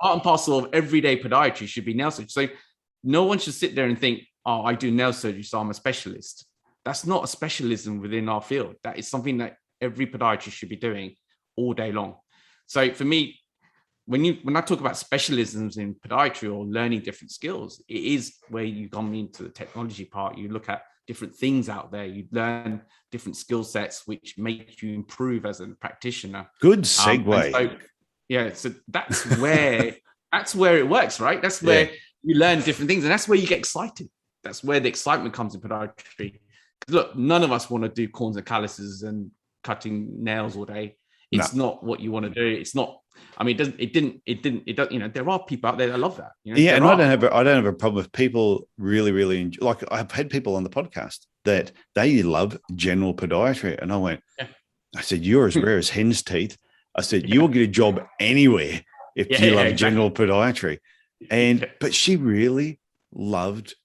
[SPEAKER 2] part and parcel of everyday podiatry. Should be nail surgery. So no one should sit there and think, "Oh, I do nail surgery, so I'm a specialist." That's not a specialism within our field. That is something that every podiatrist should be doing all day long. So for me, when I talk about specialisms in podiatry or learning different skills, it is where you come into the technology part. You look at different things out there. You learn different skill sets, which make you improve as a practitioner.
[SPEAKER 1] Good segue.
[SPEAKER 2] So that's where it works, right? That's where you learn different things, and that's where you get excited. That's where the excitement comes in podiatry. Look, none of us want to do corns and calluses and cutting nails all day. It's not what you want to do. It's not. I mean, it doesn't. You know, there are people out there that love that. You know,
[SPEAKER 1] and I don't have a problem with people really enjoy. Like, I've had people on the podcast that they love general podiatry, and I went, I said, you're as rare as hen's teeth. I said, you will get a job anywhere if you love general podiatry. And but she really loved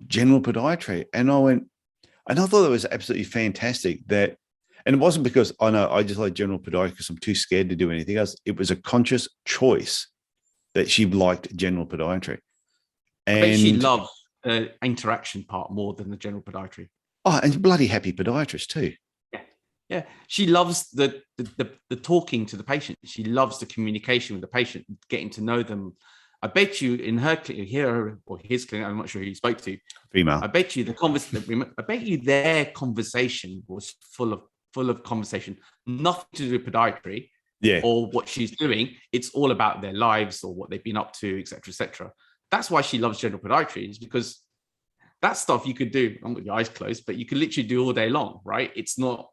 [SPEAKER 1] general podiatry, and I went, and I thought it was absolutely fantastic that. And it wasn't because I just like general podiatry because I'm too scared to do anything else. It was a conscious choice that she liked general podiatry. And
[SPEAKER 2] I bet she loved the interaction part more than the general podiatry.
[SPEAKER 1] Oh, and bloody happy podiatrist too.
[SPEAKER 2] Yeah. She loves the talking to the patient. She loves the communication with the patient, getting to know them. I bet you in her clinic here or his clinic, I'm not sure who you spoke to.
[SPEAKER 1] Female.
[SPEAKER 2] I bet you their conversation was full of conversation, nothing to do with podiatry or what she's doing. It's all about their lives or what they've been up to, etc., etc. That's why she loves general podiatry, is because that stuff you could do, I'm with your eyes closed, but you could literally do all day long, right? It's not,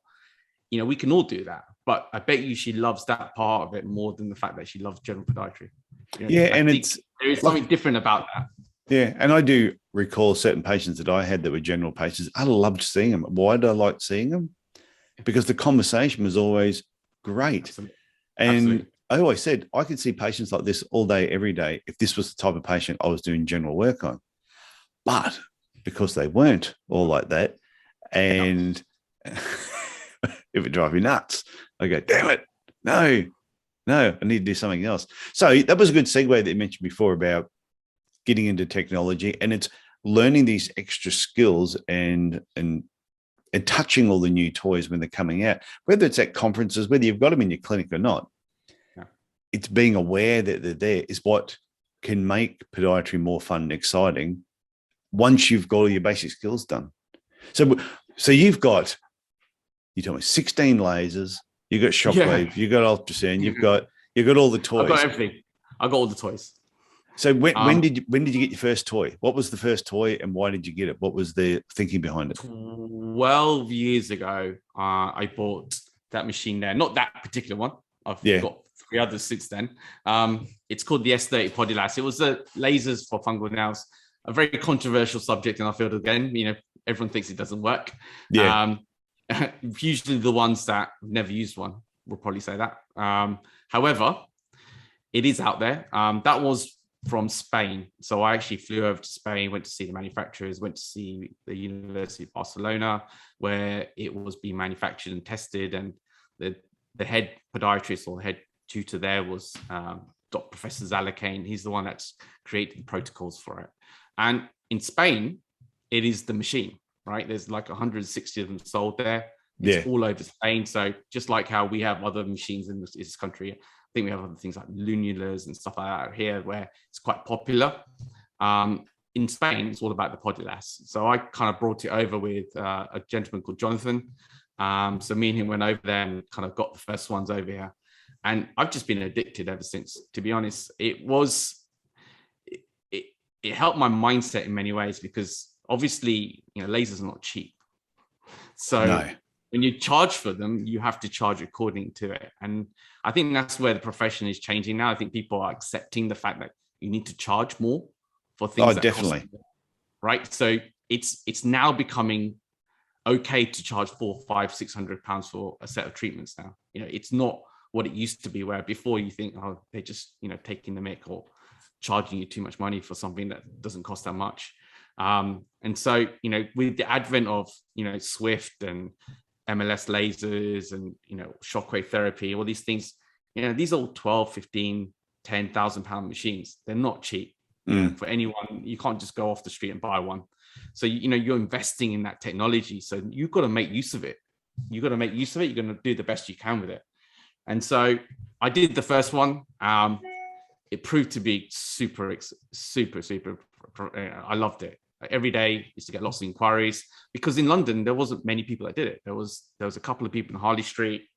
[SPEAKER 2] you know, we can all do that, but I bet you she loves that part of it more than the fact that she loves general podiatry. You know,
[SPEAKER 1] and
[SPEAKER 2] there is something different about that.
[SPEAKER 1] Yeah, and I do recall certain patients that I had that were general patients. I loved seeing them. Why did I like seeing them? Because the conversation was always great.
[SPEAKER 2] Absolutely.
[SPEAKER 1] And
[SPEAKER 2] Absolutely.
[SPEAKER 1] I always said, I could see patients like this all day, every day, if this was the type of patient I was doing general work on. But because they weren't all like that, and it would drive me nuts. I go, damn it, no, I need to do something else. So that was a good segue that you mentioned before about getting into technology, and it's learning these extra skills and touching all the new toys when they're coming out, whether it's at conferences, whether you've got them in your clinic or not. It's being aware that they're there is what can make podiatry more fun and exciting once you've got all your basic skills done. So you've got, you told me 16 lasers, you've got shockwave, you've got ultrasound, you've got all the toys.
[SPEAKER 2] I've got everything. I've got all the toys.
[SPEAKER 1] So when did you get your first toy? What was the first toy and why did you get it? What was the thinking behind it?
[SPEAKER 2] 12 years ago, I bought that machine there. Not that particular one. I've got 3 others since then. It's called the S30 Podiatry. It was the lasers for fungal nails. A very controversial subject in our field again. You know, everyone thinks it doesn't work. Usually the ones that have never used one will probably say that. However, it is out there. That was from Spain. So I actually flew over to Spain, went to see the manufacturers, went to see the University of Barcelona, where it was being manufactured and tested. And the head podiatrist or head tutor there was Dr. Professor Zalakane. He's the one that's created the protocols for it. And in Spain, it is the machine, right? There's like 160 of them sold there. It's all over Spain. So just like how we have other machines in this country, I think we have other things like lunulas and stuff like that here where it's quite popular. In Spain, it's all about the Podiatry. So I kind of brought it over with a gentleman called Jonathan. So me and him went over there and kind of got the first ones over here. And I've just been addicted ever since, to be honest. It helped my mindset in many ways because obviously, you know, lasers are not cheap. So when you charge for them, you have to charge according to it. And I think that's where the profession is changing now. I think people are accepting the fact that you need to charge more for things. That
[SPEAKER 1] definitely.
[SPEAKER 2] Cost more, right. So it's now becoming okay to charge £400, £500, £600 for a set of treatments now. You know, it's not what it used to be where before you think, oh, they're just, you know, taking the mick or charging you too much money for something that doesn't cost that much. And so, you know, with the advent of, you know, Swift and MLS lasers and, you know, shockwave therapy, all these things, you know, these are all 12, 15, 10,000 pound machines. They're not cheap. You know, for anyone. You can't just go off the street and buy one. So, you're investing in that technology. So you've got to make use of it. You've got to make use of it. You're going to do the best you can with it. And so I did the first one. It proved to be super. I loved it. Every day used to get lots of inquiries, because in London, there wasn't many people that did it. There was a couple of people in Harley Street.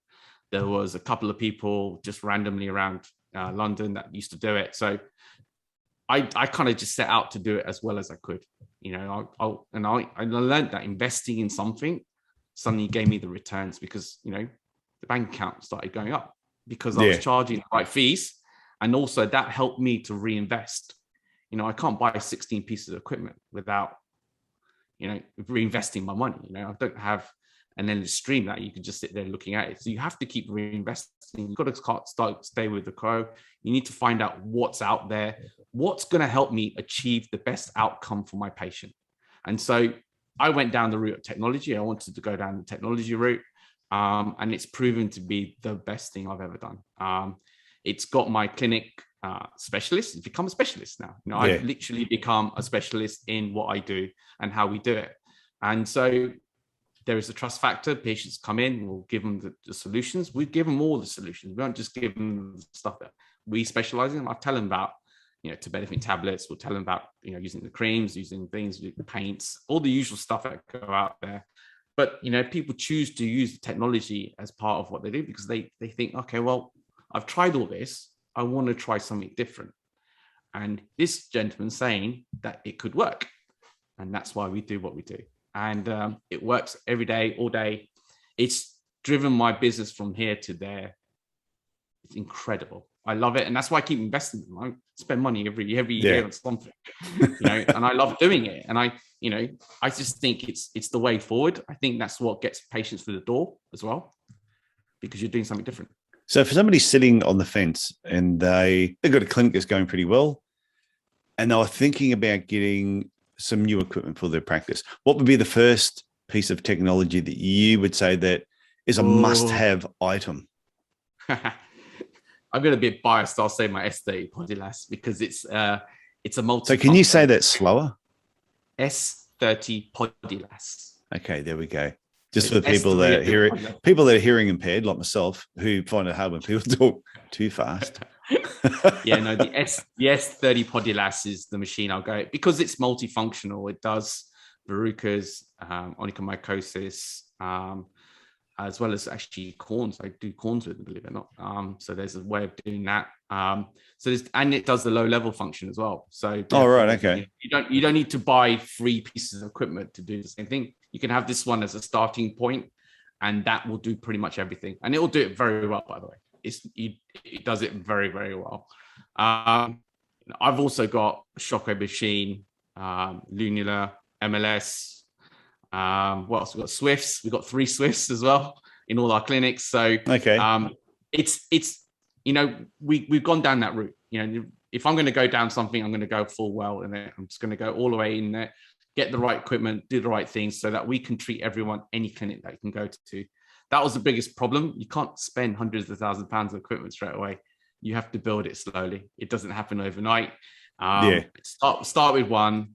[SPEAKER 2] There was a couple of people just randomly around London that used to do it. So I kind of just set out to do it as well as I could. I learned that investing in something suddenly gave me the returns, because, the bank account started going up because I was charging the right fees. And also that helped me to reinvest. I can't buy 16 pieces of equipment without, reinvesting my money. I don't have an endless stream that you can just sit there looking at it. So you have to keep reinvesting. You've got to stay with the crow. You need to find out what's out there, what's going to help me achieve the best outcome for my patient. And so I went down the route of technology. I wanted to go down the technology route. And it's proven to be the best thing I've ever done. It's got my clinic specialist. It's become a specialist now. I've literally become a specialist in what I do and how we do it. And so there is a trust factor. Patients come in, we'll give them the solutions. We give them all the solutions. We don't just give them the stuff that we specialize in. I tell them about, terbinafine tablets. We'll tell them about, using the creams, using things, the paints, all the usual stuff that go out there. But, people choose to use the technology as part of what they do, because they think, okay, well, I've tried all this. I want to try something different. And this gentleman's saying that it could work. And that's why we do what we do. And it works every day, all day. It's driven my business from here to there. It's incredible. I love it. And that's why I keep investing. I spend money every year on something, and I love doing it. And I just think it's the way forward. I think that's what gets patients through the door as well, because you're doing something different.
[SPEAKER 1] So for somebody sitting on the fence and they've got a clinic that's going pretty well, and they were thinking about getting some new equipment for their practice, what would be the first piece of technology that you would say that is a must-have item?
[SPEAKER 2] I'm going to be biased. I'll say my S30 Podiatry, because it's a multi.
[SPEAKER 1] So can you say that slower?
[SPEAKER 2] S30 Podiatry.
[SPEAKER 1] Okay, there we go. Just for the people that are hearing impaired, like myself, who find it hard when people talk too fast.
[SPEAKER 2] The S30 Podiatry is the machine I'll go, because it's multifunctional. It does verrucas, onychomycosis, as well as actually corns. I do corns with them, believe it or not. So there's a way of doing that. And it does the low level function as well. So
[SPEAKER 1] okay.
[SPEAKER 2] You don't need to buy 3 pieces of equipment to do the same thing. You can have this one as a starting point, and that will do pretty much everything. And it will do it very well, by the way. It does it very, very well. I've also got a shockwave machine, Lunula, MLS. What else? We've got Swifts. We've got 3 Swifts as well in all our clinics. So it's we've gone down that route. If I'm going to go down something, I'm going to go full well, and I'm just going to go all the way in there, get the right equipment, do the right things, so that we can treat everyone, any clinic that you can go to. That was the biggest problem. You can't spend hundreds of thousands of pounds of equipment straight away. You have to build it slowly. It doesn't happen overnight. Start with one.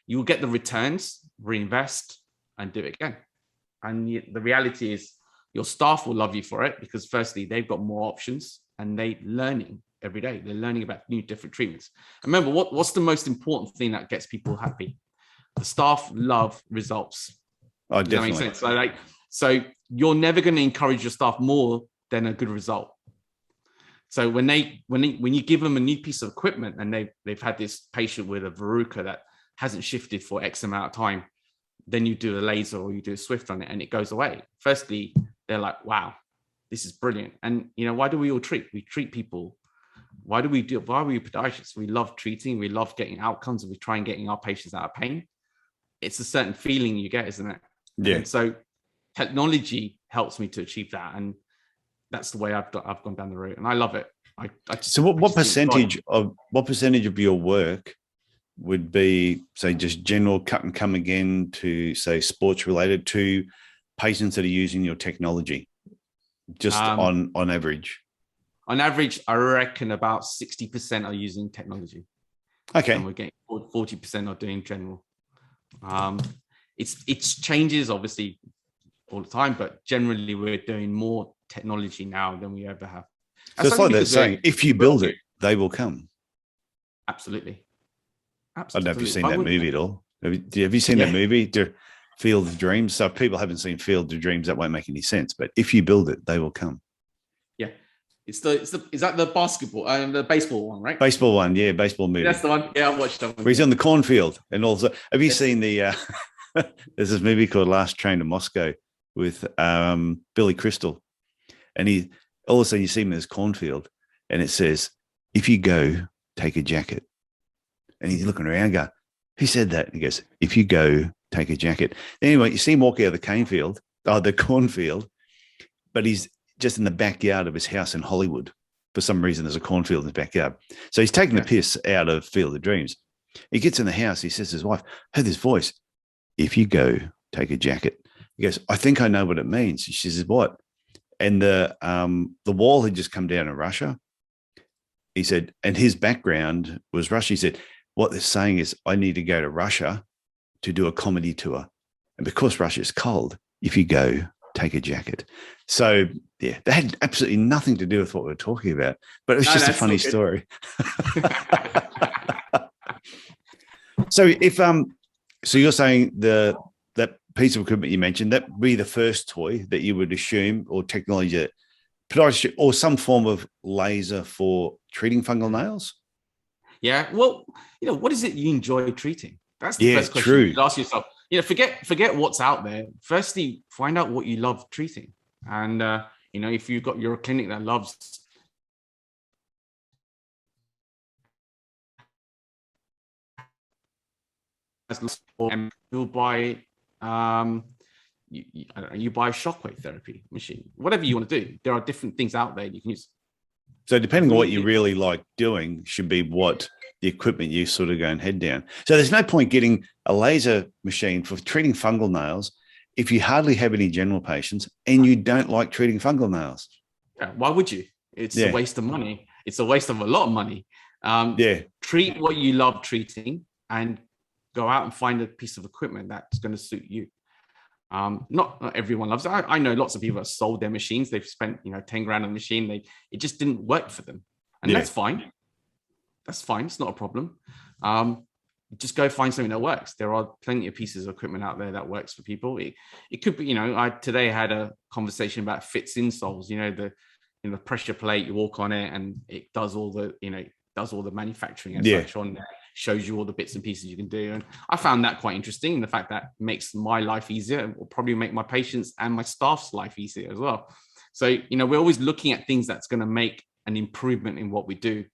[SPEAKER 2] You'll get the returns, reinvest, and do it again. And the reality is your staff will love you for it, because firstly, they've got more options and they're learning every day. They're learning about new different treatments. And remember, what's the most important thing that gets people happy? The staff love results.
[SPEAKER 1] Oh,
[SPEAKER 2] Does that make sense? So you're never going to encourage your staff more than a good result. So when you give them a new piece of equipment and they've had this patient with a verruca that hasn't shifted for X amount of time, then you do a laser or you do a Swift on it and it goes away. Firstly, they're like, wow, this is brilliant. And why do we all treat? We treat people. Why are we podiatrists? We love treating. We love getting outcomes, and we try and getting our patients out of pain. It's a certain feeling you get, isn't it?
[SPEAKER 1] Yeah.
[SPEAKER 2] And so technology helps me to achieve that, and that's the way I've gone down the route, and I love it.
[SPEAKER 1] So what percentage of your work would be, say, just general cut and come again, to say sports related, to patients that are using your technology, just on average?
[SPEAKER 2] On average, I reckon about 60% are using technology.
[SPEAKER 1] Okay.
[SPEAKER 2] And we're getting 40% are doing general. It's changes obviously all the time, but generally we're doing more technology now than we ever have.
[SPEAKER 1] So it's like that saying, if you build it, they will come.
[SPEAKER 2] Absolutely.
[SPEAKER 1] I don't know if you've seen that movie at all. Have you seen that movie, Field of Dreams? So if people haven't seen Field of Dreams, that won't make any sense. But if you build it, they will come.
[SPEAKER 2] Yeah. Is that the basketball, the baseball one, right?
[SPEAKER 1] Baseball one, yeah, baseball movie.
[SPEAKER 2] That's the one. Yeah, I watched that one.
[SPEAKER 1] Where he's on the cornfield, and also, have you seen the? There's this movie called Last Train to Moscow with Billy Crystal, and he all of a sudden you see him in this cornfield, and it says, "If you go, take a jacket," and he's looking around, going, "Who said that?" And he goes, "If you go, take a jacket." Anyway, you see him walk out of the cornfield, but he's just in the backyard of his house in Hollywood. For some reason, there's a cornfield in his backyard. So he's taking the piss out of Field of Dreams. He gets in the house. He says to his wife, heard this voice, "If you go, take a jacket." He goes, "I think I know what it means." She says, "What?" And the wall had just come down in Russia. He said, and his background was Russia. He said, "What they're saying is I need to go to Russia to do a comedy tour. And because Russia is cold, if you go, take a jacket." So yeah, that had absolutely nothing to do with what we were talking about, but it was just a funny story. So so you're saying that piece of equipment you mentioned, that would be the first toy that you would assume, or technology, podiatry, or some form of laser for treating fungal nails?
[SPEAKER 2] Yeah. Well, what is it you enjoy treating? That's the first question you should ask yourself. Forget what's out there. Firstly, find out what you love treating. And, if you've got your clinic that loves and you'll buy, you buy a shockwave therapy machine, whatever you want to do. There are different things out there you can use.
[SPEAKER 1] So depending on what you really like doing should be what the equipment you sort of go and head down. So there's no point getting a laser machine for treating fungal nails if you hardly have any general patients and you don't like treating fungal nails.
[SPEAKER 2] Yeah, why would you? It's a waste of money. It's a waste of a lot of money. Treat what you love treating and go out and find a piece of equipment that's going to suit you. Not everyone loves it. I know lots of people have sold their machines. They've spent 10 grand on a machine. It just didn't work for them, and that's fine. That's fine. It's not a problem. Just go find something that works. There are plenty of pieces of equipment out there that works for people. It could be, I today had a conversation about fits insoles. The pressure plate, you walk on it, and it does all the manufacturing and such on there. Shows you all the bits and pieces you can do. And I found that quite interesting. The fact that makes my life easier and will probably make my patients and my staff's life easier as well. So, we're always looking at things that's going to make an improvement in what we do.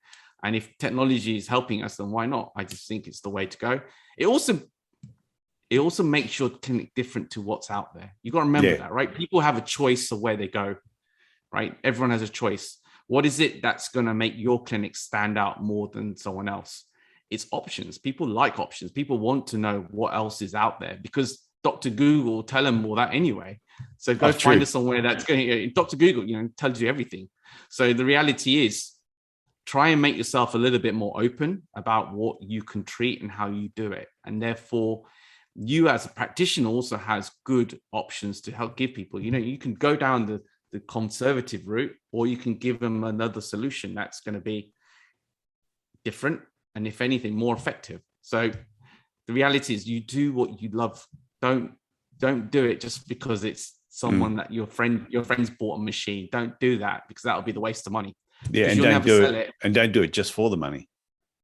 [SPEAKER 2] And if technology is helping us, then why not? I just think it's the way to go. It also makes your clinic different to what's out there. You got to remember that, right? People have a choice of where they go, right? Everyone has a choice. What is it that's going to make your clinic stand out more than someone else? It's options. People like options. People want to know what else is out there because Dr. Google will tell them all that anyway. So go find us somewhere that's going. Dr. Google, tells you everything. So the reality is, try and make yourself a little bit more open about what you can treat and how you do it, and therefore, you as a practitioner also has good options to help give people. You can go down the conservative route, or you can give them another solution that's going to be different. And if anything, more effective. So the reality is, you do what you love. Don't do it just because it's someone that your friends bought a machine. Don't do that, because that'll be the waste of money.
[SPEAKER 1] Yeah, and don't do it. And don't do it just for the money.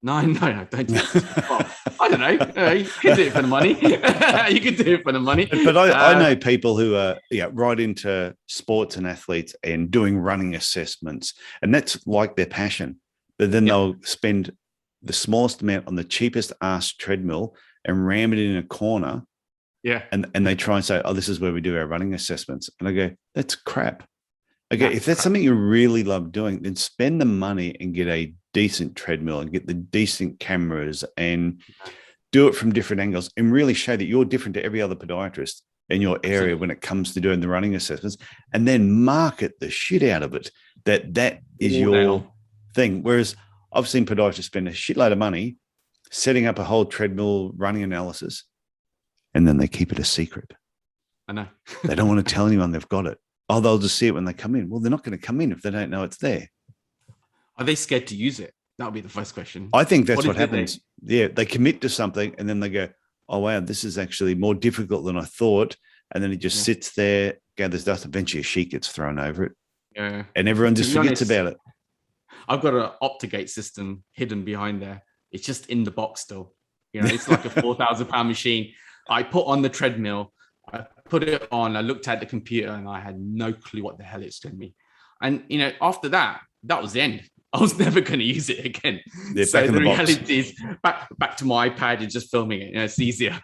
[SPEAKER 2] No, don't do it. Well, I don't know. You can do it for the money. You can do it for the money.
[SPEAKER 1] But I know people who are right into sports and athletes and doing running assessments, and that's like their passion. But then they'll spend the smallest amount on the cheapest ass treadmill and ram it in a corner.
[SPEAKER 2] Yeah.
[SPEAKER 1] And they try and say, "Oh, this is where we do our running assessments." And I go, "That's crap." Okay, if that's something you really love doing, then spend the money and get a decent treadmill and get the decent cameras and do it from different angles and really show that you're different to every other podiatrist in your area when it comes to doing the running assessments, and then market the shit out of it. That is your thing. Whereas I've seen podiatrists spend a shitload of money setting up a whole treadmill running analysis, and then they keep it a secret.
[SPEAKER 2] I know.
[SPEAKER 1] They don't want to tell anyone they've got it. Oh, they'll just see it when they come in. Well, they're not going to come in if they don't know it's there.
[SPEAKER 2] Are they scared to use it? That would be the first question.
[SPEAKER 1] I think that's what happens. Yeah, they commit to something and then they go, oh, wow, this is actually more difficult than I thought. And then it just sits there, gathers dust. Eventually a sheet gets thrown over it.
[SPEAKER 2] Yeah.
[SPEAKER 1] And everyone just forgets about it.
[SPEAKER 2] I've got an Optigate system hidden behind there. It's just in the box still. It's like a 4,000-pound machine. I put on the treadmill, I put it on, I looked at the computer and I had no clue what the hell it's going to be. And, after that was the end. I was never going to use it again.
[SPEAKER 1] Yeah,
[SPEAKER 2] so
[SPEAKER 1] the
[SPEAKER 2] reality is back to my iPad and just filming it. It's easier.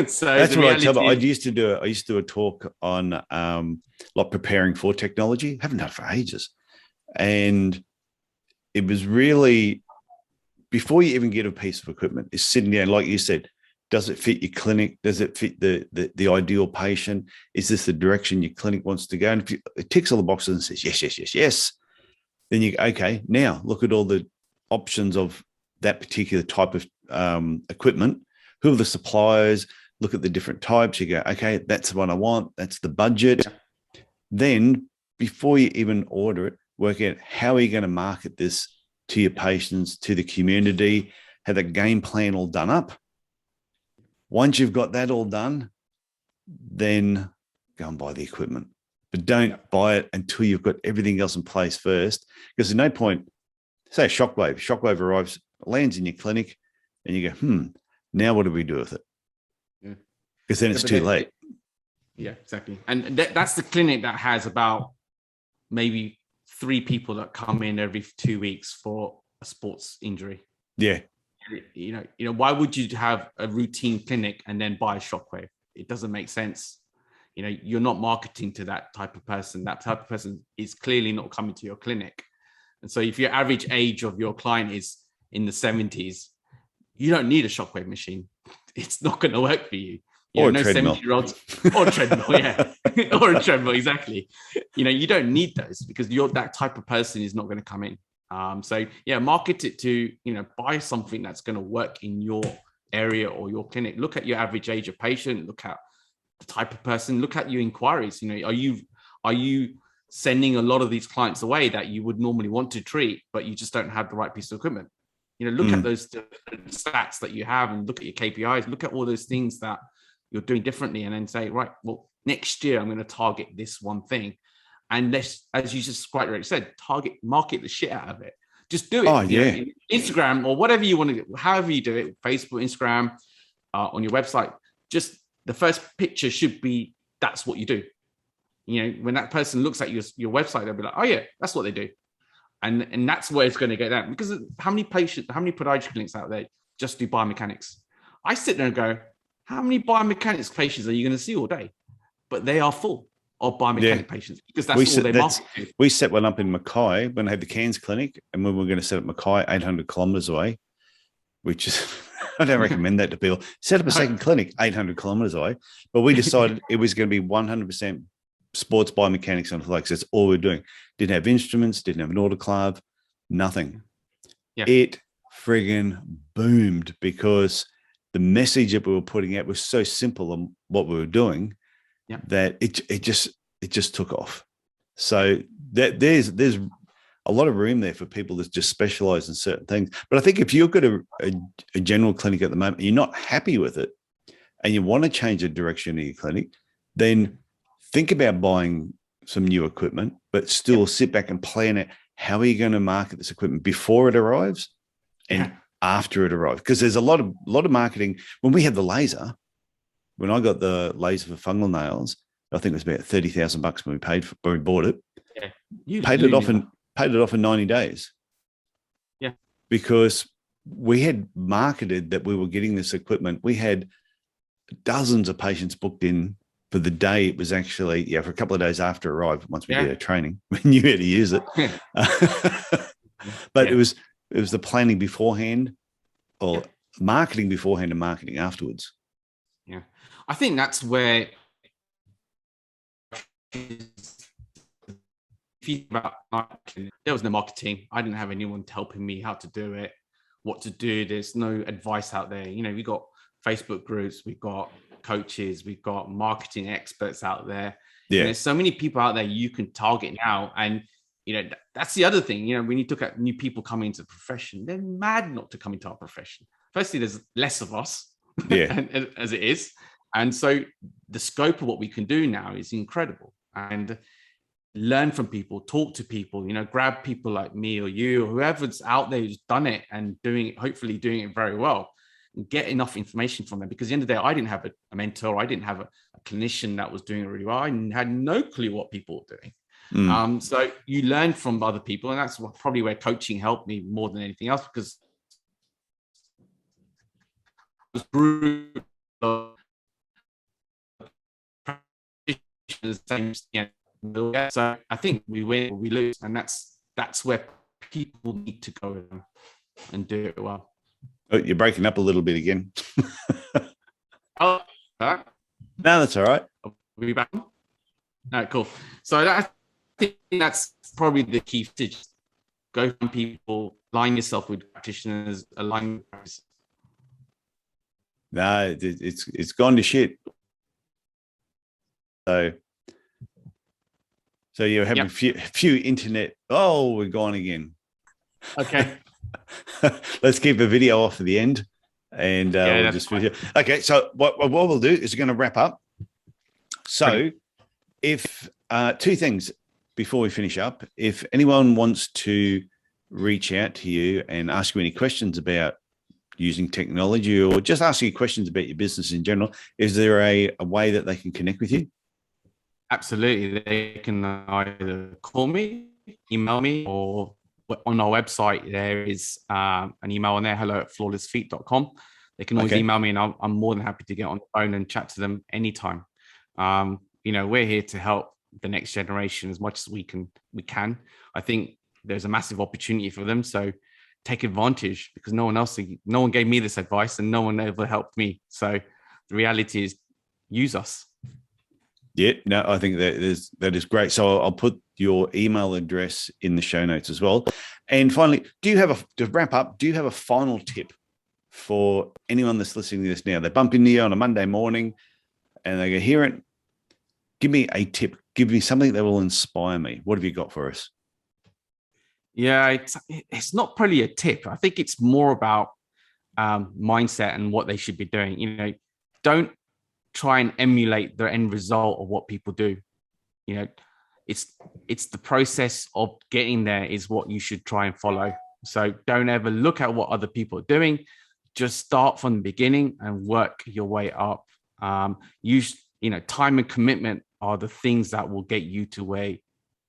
[SPEAKER 2] So
[SPEAKER 1] that's what I tell them. I used to do a talk on like preparing for technology. I haven't done it for ages. And it was really, before you even get a piece of equipment, is sitting down, like you said, does it fit your clinic? Does it fit the ideal patient? Is this the direction your clinic wants to go? And if it ticks all the boxes and says, yes, yes, yes, yes, then you go, okay, now look at all the options of that particular type of equipment. Who are the suppliers? Look at the different types. You go, okay, that's the one I want. That's the budget. Then before you even order it, work out how are you going to market this to your patients, to the community, have that game plan all done up. Once you've got that all done, then go and buy the equipment. But don't buy it until you've got everything else in place first, because there's no point. Say a shockwave arrives, lands in your clinic, and you go, now what do we do with it? Because then it's too late.
[SPEAKER 2] Yeah, exactly. And that's the clinic that has about maybe 3 people that come in every 2 weeks for a sports injury.
[SPEAKER 1] Yeah.
[SPEAKER 2] Why would you have a routine clinic and then buy a shockwave? It doesn't make sense. You're not marketing to that type of person. That type of person is clearly not coming to your clinic. And so if your average age of your client is in the 70s, you don't need a shockwave machine. It's not going to work for you.
[SPEAKER 1] Or no
[SPEAKER 2] 70-year-olds or a treadmill, yeah. Or a treadmill, exactly. You don't need those because that type of person is not going to come in. So market it to, buy something that's going to work in your area or your clinic. Look at your average age of patient, look at the type of person, look at your inquiries. Are you sending a lot of these clients away that you would normally want to treat, but you just don't have the right piece of equipment? Look at those different stats that you have and look at your KPIs, look at all those things that you're doing differently, and then say, right, well, next year I'm going to target this one thing. And let's, as you just quite rightly said, market the shit out of it. Just do it.
[SPEAKER 1] Oh, yeah.
[SPEAKER 2] Instagram or whatever you want to do, however you do it, Facebook, Instagram, on your website, just the first picture should be, that's what you do. When that person looks at your website, they'll be like, oh yeah, that's what they do. And that's where it's going to get down. Because how many podiatry clinics out there just do biomechanics? I sit there and go, how many biomechanics patients are you going to see all day? But they are full of biomechanic patients because that's all they market to.
[SPEAKER 1] We set one up in Mackay when I had the Cairns clinic, and when we were going to set up Mackay 800 kilometres away, which is, I don't recommend that to people. Set up a second clinic 800 kilometres away, but we decided it was going to be 100% sports biomechanics on flex. That's all we're doing. Didn't have instruments, didn't have an autoclave, nothing. Yeah. It friggin' boomed because the message that we were putting out was so simple on what we were doing that it just took off. So there's a lot of room there for people that just specialize in certain things. But I think if you've got a general clinic at the moment, you're not happy with it and you want to change the direction of your clinic, then think about buying some new equipment, but still sit back and plan it. How are you going to market this equipment before it arrives and after it arrives? Because there's a lot of marketing. When we had the laser, when I got the laser for fungal nails, I think it was about $30,000 when we bought it. Yeah. Paid it off in 90 days.
[SPEAKER 2] Yeah.
[SPEAKER 1] Because we had marketed that we were getting this equipment. We had dozens of patients booked in for the day. It was actually, for a couple of days after it arrived, once we did our training, we knew how to use it. But it was the planning beforehand or marketing beforehand and marketing afterwards.
[SPEAKER 2] Yeah. I think that's where there was no marketing. I didn't have anyone helping me how to do it, what to do. There's no advice out there. We got Facebook groups, we've got coaches, we've got marketing experts out there.
[SPEAKER 1] Yeah.
[SPEAKER 2] And there's so many people out there you can target now. And, that's the other thing, when you look at new people coming into the profession, they're mad not to come into our profession. Firstly, there's less of us as it is. And so the scope of what we can do now is incredible. And learn from people, talk to people, grab people like me or you or whoever's out there who's done it and hopefully doing it very well, and get enough information from them. Because at the end of the day, I didn't have a mentor. I didn't have a clinician that was doing it really well. I had no clue what people were doing. So you learn from other people, and that's probably where coaching helped me more than anything else, because it was group of practitioners, so I think we win or we lose, and that's where people need to go and do it well.
[SPEAKER 1] Oh, you're breaking up a little bit again.
[SPEAKER 2] No,
[SPEAKER 1] that's all right.
[SPEAKER 2] Are we back? All right, cool. So I think that's probably the key message. Go from people, align yourself with practitioners, align with practice.
[SPEAKER 1] No, it's gone to shit. So you're having a few internet. Oh, we're gone again.
[SPEAKER 2] Okay.
[SPEAKER 1] Let's keep a video off at the end, and we'll just finish it. Okay, so what we'll do is we're going to wrap up. So, if two things before we finish up, if anyone wants to reach out to you and ask you any questions about using technology, or just ask you questions about your business in general, is there a way that they can connect with you?
[SPEAKER 2] Absolutely. They can either call me, email me, or on our website, there is an email on there, hello@flawlessfeet.com. They can always email me, and I'm more than happy to get on the phone and chat to them anytime. We're here to help the next generation as much as we can. I think there's a massive opportunity for them. So take advantage, because no one gave me this advice, and no one ever helped me. So the reality is, use us.
[SPEAKER 1] Yeah, no, I think that is great. So I'll put your email address in the show notes as well. And finally, to wrap up, do you have a final tip for anyone that's listening to this now? They bump into you on a Monday morning and they go, Hiren, give me a tip. Give me something that will inspire me. What have you got for us?
[SPEAKER 2] Yeah, it's not probably a tip. I think it's more about mindset and what they should be doing. Don't try and emulate the end result of what people do. It's the process of getting there is what you should try and follow. So don't ever look at what other people are doing. Just start from the beginning and work your way up. Time and commitment are the things that will get you to where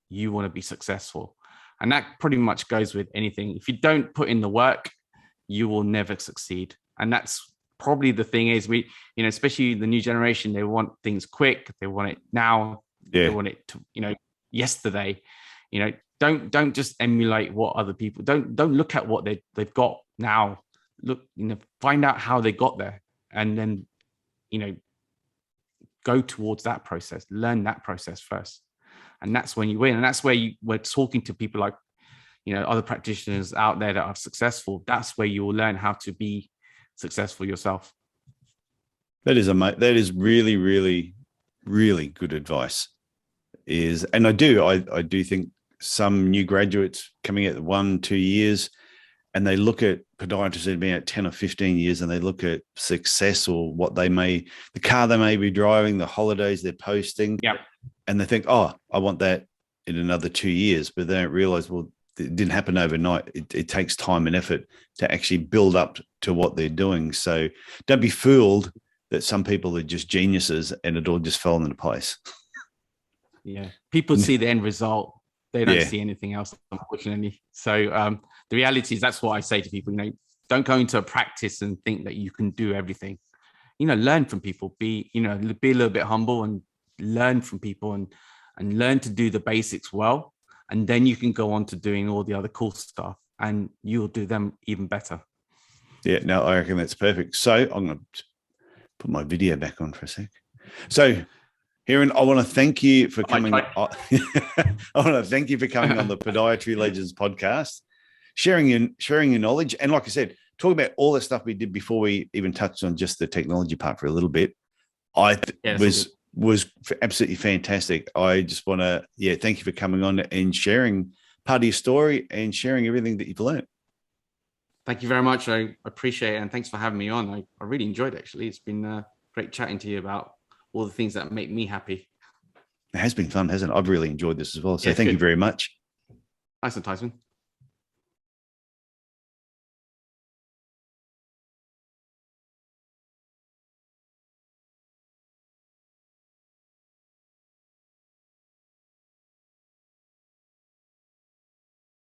[SPEAKER 2] you want to be successful. And that pretty much goes with anything. If you don't put in the work, you will never succeed. And that's probably the thing is especially the new generation, they want things quick. They want it now.
[SPEAKER 1] Yeah.
[SPEAKER 2] They want it to, yesterday. Don't just emulate what other people don't look at what they've got now. Look, find out how they got there, and then, go towards that process, learn that process first. And that's when you win. And that's where we're talking to people like, other practitioners out there that are successful. That's where you will learn how to be successful yourself.
[SPEAKER 1] That is really, really, really good advice. And I do think some new graduates coming at 1-2 years, and they look at podiatrists that have been at 10 or 15 years, and they look at success or the car they may be driving, the holidays they're posting.
[SPEAKER 2] Yeah.
[SPEAKER 1] And they think, oh, I want that in another 2 years, but they don't realize, well, it didn't happen overnight. It takes time and effort to actually build up to what they're doing. So don't be fooled that some people are just geniuses and it all just fell into place.
[SPEAKER 2] Yeah. People see the end result. They don't see anything else, unfortunately. So the reality is, that's what I say to people, don't go into a practice and think that you can do everything. Learn from people, be a little bit humble and learn from people and learn to do the basics well. And then you can go on to doing all the other cool stuff, and you'll do them even better.
[SPEAKER 1] Yeah, no, I reckon that's perfect. So I'm going to put my video back on for a sec. So, Hiren, I want to thank you for coming. I want to thank you for coming on the Podiatry Legends podcast, sharing your knowledge. And like I said, talking about all the stuff we did before we even touched on just the technology part for a little bit.
[SPEAKER 2] Yeah,
[SPEAKER 1] was absolutely fantastic. I just want to, thank you for coming on and sharing part of your story and sharing everything that you've learned.
[SPEAKER 2] Thank you very much. I appreciate it. And thanks for having me on. I really enjoyed it, actually. It's been great chatting to you about all the things that make me happy.
[SPEAKER 1] It has been fun, hasn't it? I've really enjoyed this as well. So
[SPEAKER 2] Yeah,
[SPEAKER 1] thank you
[SPEAKER 2] good.
[SPEAKER 1] very much.
[SPEAKER 2] Nice one, Tyson.